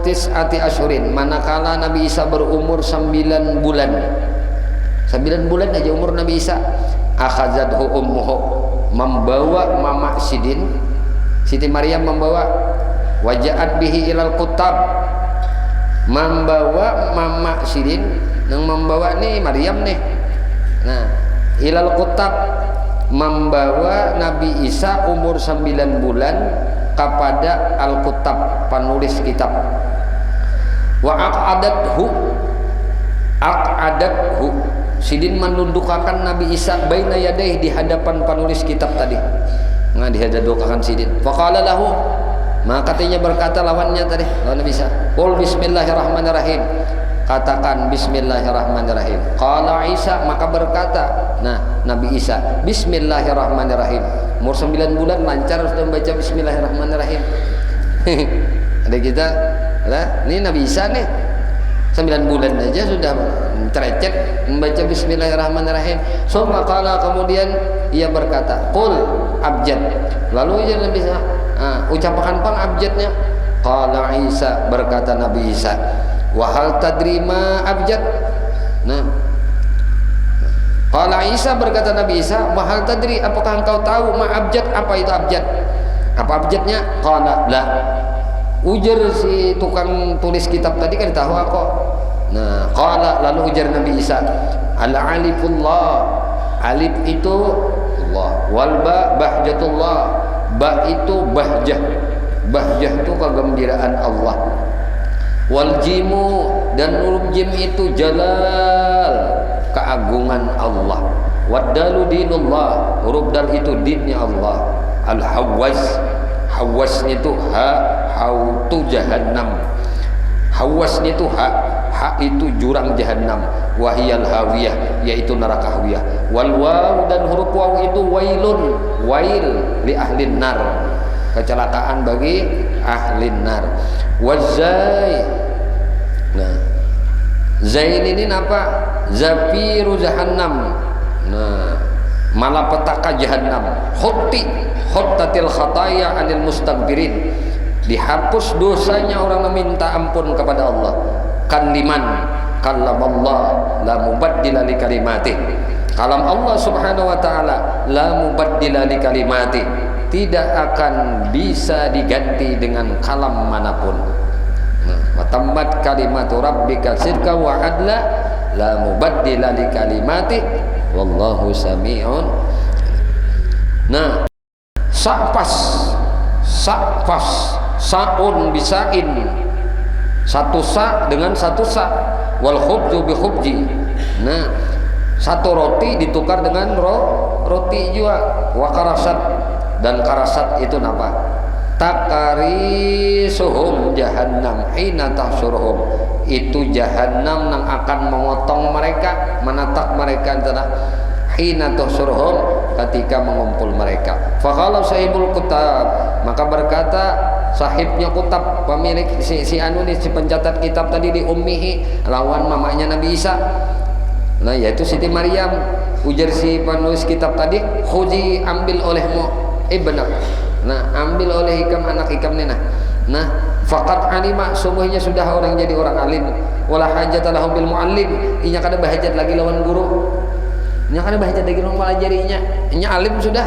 tis'ati asyurin, manakala Nabi Isa berumur 9 bulan. 9 bulan aja umur Nabi Isa. Akhazathu ummuhu, membawa mama sidin, Siti Maryam membawa, waja'at bihi ilal kutab, membawa mama sidin, yang membawa nih Maryam nih. Nah, ilal kutab, membawa Nabi Isa umur 9 bulan kepada al-kutab, penulis kitab. Wa aqadathu, sidin menundukkan Nabi Isa baina yadayhi, di hadapan penulis kitab tadi. Nah, dihadapan sidin. Faqala lahu, maka katanya berkata lawannya tadi, lawan Nabi Isa, qul bismillahirrahmanirrahim, katakan bismillahirrahmanirrahim. Qala Isa, maka berkata Nabi Isa, bismillahirrahmanirrahim. Umur 9 bulan lancar sudah membaca bismillahirrahmanirrahim. Ada kita, ini Nabi Isa nih 9 bulan aja sudah terecet membaca bismillahirrahmanirrahim. Summa qala, kemudian ia berkata, qul abjad, lalu ia Nabi Isa ucapkan pang abjadnya. Qala Isa, berkata Nabi Isa, wa hal tadri ma abjad. Nah, qala Isa, berkata Nabi Isa, wa hal tadri, apakah engkau tahu ma abjad, apa itu abjad, apa abjadnya? Qala la, ujar si tukang tulis kitab tadi kan tahu aku. Nah, qala, lalu ujar Nabi Isa, al alifullah, alif itu Allah, wal ba bahjatullah, ba itu bahjah, bahjah itu kegembiraan Allah, wal jimu, dan huruf jim itu jalal, keagungan Allah, wad dalu dinullah, huruf dal itu dinnya Allah, al hawaz, hawasnya itu hautu jahannam, hawasnya itu ha itu jurang jahannam, wahiyal hawiyah, yaitu neraka hawiyah, wal waw, dan huruf waw itu wailun, wail li ahlin nar, kecelakaan bagi ahlin nar, wazai. Nah, Zain ini apa? Zafiru jahannam. Nah, malapetaka jahannam. Khuttatil khataya anil mustakbirin. Dihapus dosanya orang yang minta ampun kepada Allah. Kan liman kallamallah la mubaddila li kalimatih. Kalam Allah Subhanahu wa taala la mubaddila li kalimatih, tidak akan bisa diganti dengan kalam manapun. Wa tammat kalimatu rabbika sidqa wa adla la mubaddila li kalimatih wallahu sami'un. Nah, sa'un bisain, satu sa dengan satu sa, wal khubzu bi khubji. Nah, satu roti ditukar dengan roti juga. Wa karasat, dan karasat itu apa? Takarisuhum jahannam hina tahsuruhum, itu jahannam yang akan memotong mereka, menatak mereka adalah hina tahsuruhum, ketika mengumpul mereka. Faqala sahibul kutab, maka berkata sahibnya kutab, pemilik si anu nih, si pencatat kitab tadi, di ummihi, lawan mamanya Nabi Isa. Nah, yaitu Siti Maryam. Ujar si penulis kitab tadi, khuji, ambil olehmu ibnak. Nah, ambil oleh hikam, anak hikam ni. Nah, faqad alima, sungguhnya sudah orang jadi orang alim. Wala hajata lahu bil muallim, inya kada bahajat lagi lawan guru. Inya kada bahajat lagi lawan pelajarinya. Inya alim sudah.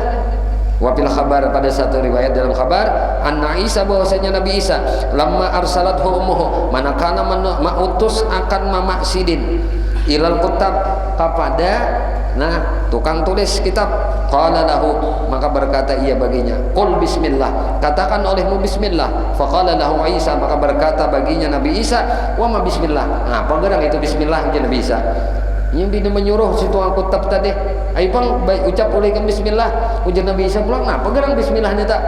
Wa fil khabar, pada satu riwayat dalam khabar, anna Isa, bahwasanya Nabi Isa, lamma arsalathu ummuhu, manakala mautus akan mama Sidin, ilal kutab, kepada tukang tulis kitab. Qala lahu, maka berkata ia baginya, qul bismillah, katakan olehmu bismillah. Faqala lahu Isa, maka berkata baginya Nabi Isa, wa ma bismillah. Nah, apa gerang itu bismillah je Nabi Isa? Yang bina menyuruh si tukang kutab tadi, ayo bang, ucap olehkan bismillah. Ujar Nabi Isa pulang, nah, apa gerang bismillahnya tak?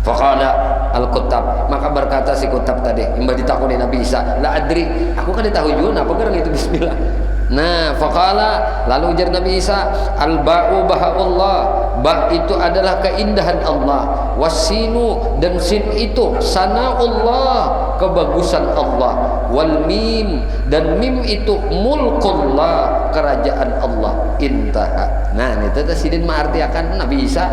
Faqala al-kutab, maka berkata si kutab tadi, yang ditakuni Nabi Isa, la adri, aku kan tahu juga apa gerang itu bismillah. Nah, faqala, lalu ujar Nabi Isa, al-ba'u bahaullah, ba itu adalah keindahan Allah, wasinu, dan sin itu sanaullah, kebagusan Allah, wal mim, dan mim itu mulkullah, kerajaan Allah. Intaha. Nah, ini tadi sidin ma'arti akan Nabi Isa.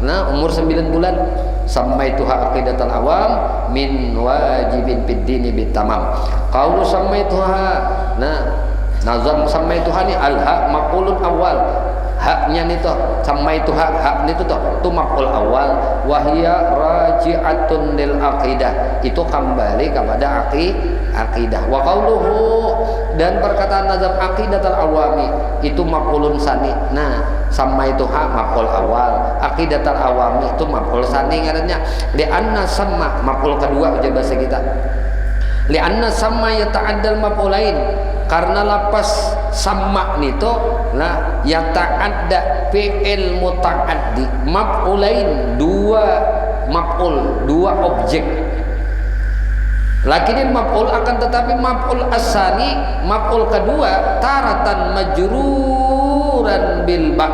Nah, umur 9 bulan. Sammaituha aqidatul awam min wajibin fid dini bitamam. Qaulu sammaituha, nah, nazam sammaituha ni al-ha maqulun awal, haknya nih toh, sammaituha, hak itu toh tu maqul awal, wahia raji'atun lil aqidah, itu kembali kepada aqidah. Wa qauluhu, dan perkataan nazam aqidatul awami itu maqulun sani. Nah, sammaituha maqul awal, aqidatul awami itu maqul sani ngarannya. Li'anna sama maqul kedua ujar bahasa kita. Li'anna sama yata'addal maqulain, karena lapas sama nito lah yata'adda fi'il muta'addi maf'ulain, dua maf'ul, dua objek. Lakinin maf'ul, akan tetapi maf'ul asani, maf'ul kedua, taratan majruran bil ba,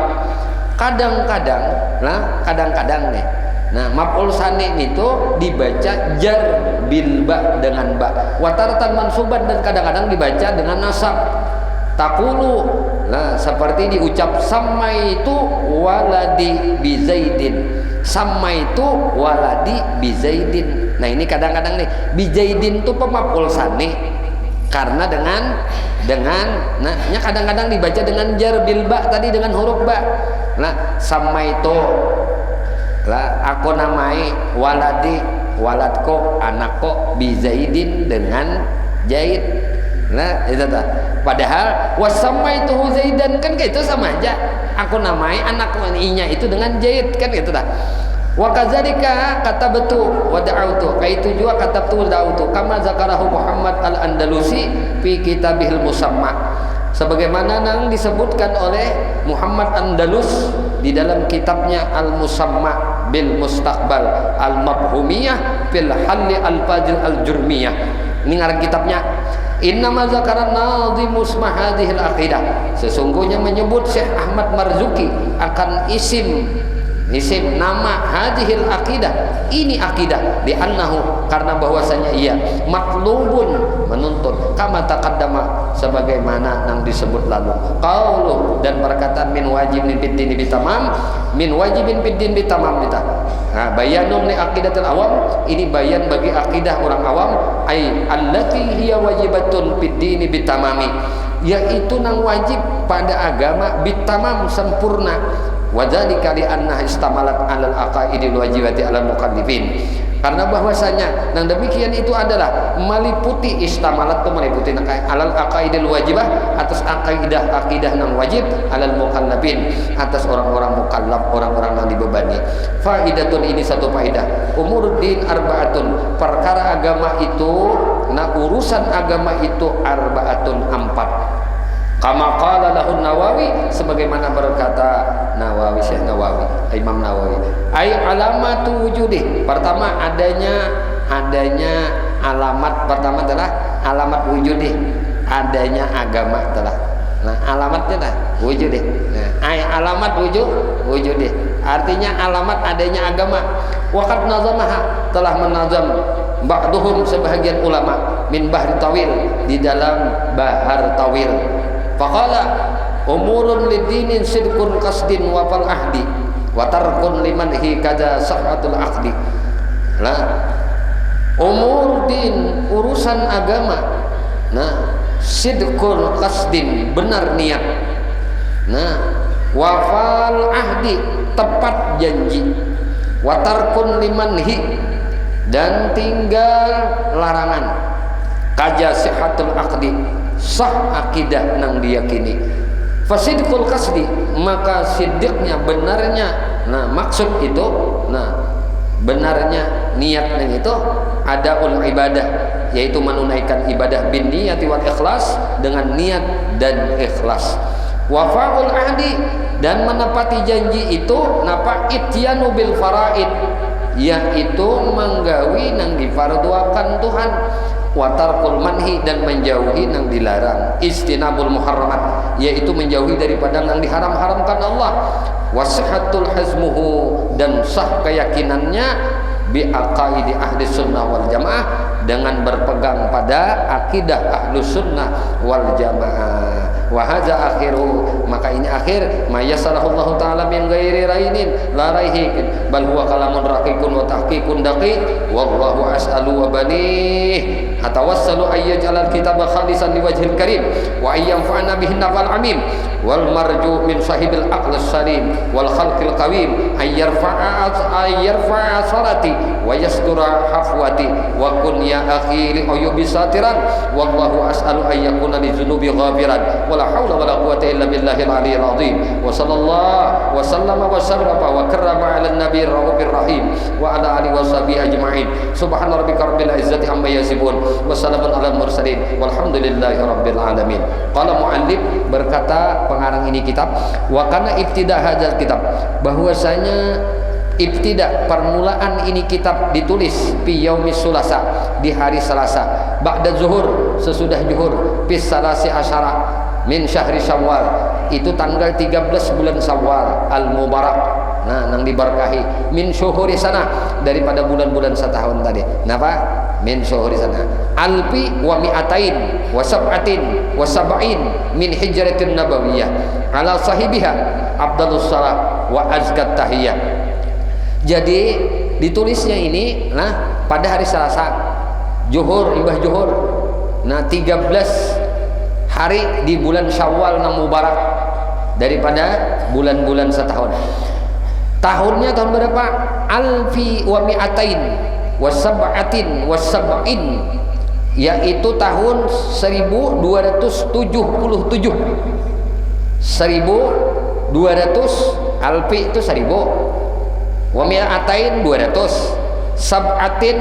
kadang-kadang lah, kadang-kadang nih. Nah, maf'ul sani itu dibaca jar bil ba, dengan ba, wataratan mansuban, dan kadang-kadang dibaca dengan nasab. Taqulu, nah, seperti diucap samaitu waladi bi Zaidin, samaitu waladi bi Zaidin. Nah, ini kadang-kadang nih bi Zaidin itu pemaf'ul sani, karena dengan nah, kadang-kadang dibaca dengan jar bil ba tadi, dengan huruf ba. Nah, samaitu lah, aku namai waladi, waladku, anakku, bi Zaidin, dengan Zaid. Nah, itu tak. Padahal wasammaituhu Zaidan, kan gitu sama aja. Aku namai anakku inya itu dengan Zaid, kan gitu tak. Wa kadzalika katabtu wa da'autu, itu juga katabtu wa da'autu, kama zakarahu Muhammad al-Andalusi fi kitabihil musamma, sebagaimana yang disebutkan oleh Muhammad Andalus di dalam kitabnya Al-Musamma bil Mustaqbal Al-Mabhumiyah fil Halli Al-Fazil Al-Jurmiyah. Ini ngarang kitabnya. Innama zakaran nadhimu isma hadhil aqidah, sesungguhnya menyebut Syekh Ahmad Marzuki akan isim Isim nama hadhil akidah, ini akidah, li'annahu, karena bahwasanya ia matlubun, menuntut, kama taqaddama, sebagaimana yang disebut lalu. Qauluh, dan perkataan min wajibin biddin bitamam, min wajibin biddin bitamam kita. Nah, bayanun li aqidatul awam, ini bayan bagi akidah orang awam, ai allati hiya wajibatun biddin bitamami, yaitu nang wajib pada agama bitamam, sempurna. Wadzalika li annaha istamalat 'alal aqaidil wajibati 'alal mukallifin, karena bahwasanya yang demikian itu adalah meliputi istamalat, itu meliputi 'alal aqaidil wajibah, atas akidah yang wajib, 'alal mukallafin, atas orang-orang mukallaf, orang-orang yang dibebani. Faidatun, ini satu faidah, umuruddin arba'atun, perkara agama itu, nah urusan agama itu arba'atun, 4. Kama qala lahun Nawawi, sebagaimana berkata Nawawi, Syekh Nawawi, Imam Nawawi, ai alamatu wujudih, pertama adanya alamat, pertama adalah alamat wujudih, adanya agama telah. Nah, alamatnya dah wujudih. Nah, ai alamat wujudih, artinya alamat adanya agama. Waqad nazamaha, telah menazam ba'duhum, sebahagian ulama, min bahri tawil, di dalam bahar tawil. Faqala umurun lidinin sidqun qasdin wa fal ahdi wa tarkun liman hi kada sahhatul aqdi. Nah, umur din, urusan agama, nah sidqun qasdin, benar niat, nah wa fal ahdi, tepat janji, wa tarkun liman hi, dan tinggal larangan, kaja sihhatul aqdi, sah akidah nang diyakini. Fasidqul qasdi, maka siddiqnya, benarnya, nah maksud itu, nah benarnya niatnya itu adaul ibadah, yaitu menunaikan ibadah bin niyati wal ikhlas, dengan niat dan ikhlas. Wafaul ahdi, dan menepati janji itu napa ityanu bil faraid, yaitu menggawi nang difarduakan Tuhan. Watarkul manhi, dan menjauhi nang dilarang. Istinabul muharramat, yaitu menjauhi daripada nang diharam-haramkan Allah. Wasihhatul hazmuhu, dan sah keyakinannya bi aqaidi ahli sunnah wal jamaah, dengan berpegang pada akidah ahlu sunnah wal jamaah. Wa hadza akhiru, maka ini akhir mayyasarahullahu ta'ala min ghairi rainin la raihi, bal huwa kalamun raqiqun wa tahqiqun daqiq, wallahu as'alu wa banih atawassalu ayyaj'alal kitaba khalisan liwajhil karim wa ayyanfa'na bihin nafal amim wal marju min sahibil aqlis salim wal khalqil qawim ayyarfa'a salati wa yastura hafwati wa kun ya akhi li uyubi satiran, wallahu as'alu ayyakuna li dzunubi ghafiran, wala haula wala quwwata illa billahil aliyyil azim. Wa sallallahu wa sallama wa sharrafa wa karrama 'alan nabiyir raufir rahim wa ala alihi wa sahbihi ajma'in. Subhana rabbika rabbil izzati amma yasifun wa salamun alal mursalin walhamdulillahi rabbil alamin. Qala muallif, berkata pengarang ini kitab, wa kana ibtida hadzal kitab, bahwasanya ibtida, permulaan ini kitab ditulis fi yaumis sulasa, di hari Selasa, ba'da zuhur, sesudah zuhur, bis salasi asyara min syahri syawal, itu tanggal 13 bulan Syawal al mubarak, nah nang diberkahi, min syuhuri sana, daripada bulan-bulan setahun tadi. Napa? Min syuhuri sana, alfi wa mi'atain wa sab'atin wa sab'in min hijratin nabawiyah ala sahibiha afdalus salat wa azkat tahiyah. Jadi ditulisnya ini, nah pada hari Selasa, zuhur, imbah zuhur, nah 13 hari di bulan Syawal nang mubarak, daripada bulan-bulan setahun. Tahunnya tahun berapa? Alfi wa mi'atain wa sab'atin wa sab'in, yaitu tahun 1277. 1200, alfi itu 1000, wa mi'atain 200, sab'atin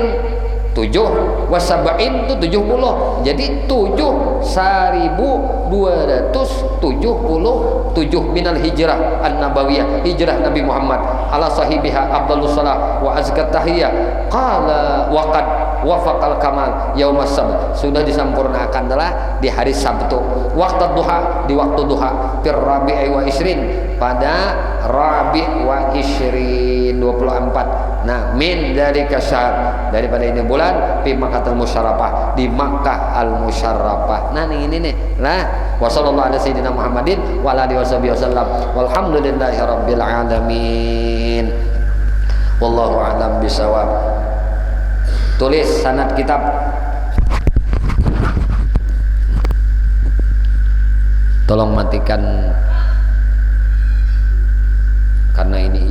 7, wa sab'in itu 70. Jadi 1277 minal hijrah an-nabawiyah, hijrah Nabi Muhammad ala sahibiha afdhalus salat wa azkat tahiyah. Qala waqad, wafaqal kamal yaumas sabt, sudah disempurnakan adalah di hari Sabtu. Waktu duha, di waktu duha, fir rabi'i wa isrin, pada rabi' wa isrin 24. Nah, min dari kasar, daripada ini bulan, fi Makkah al-Musyarrafah, di Makkah al-Musyarrafah. Nah, ini nih. Nah, wa sallallahu ala sayyidina Muhammadin wa ala alihi wasallam. Walhamdulillahi rabbil alamin. Wallahu a'lam bisawab. Tulis sanad kitab. Tolong matikan karena ini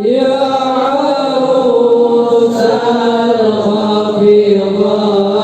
Ya Arusal Khafidhah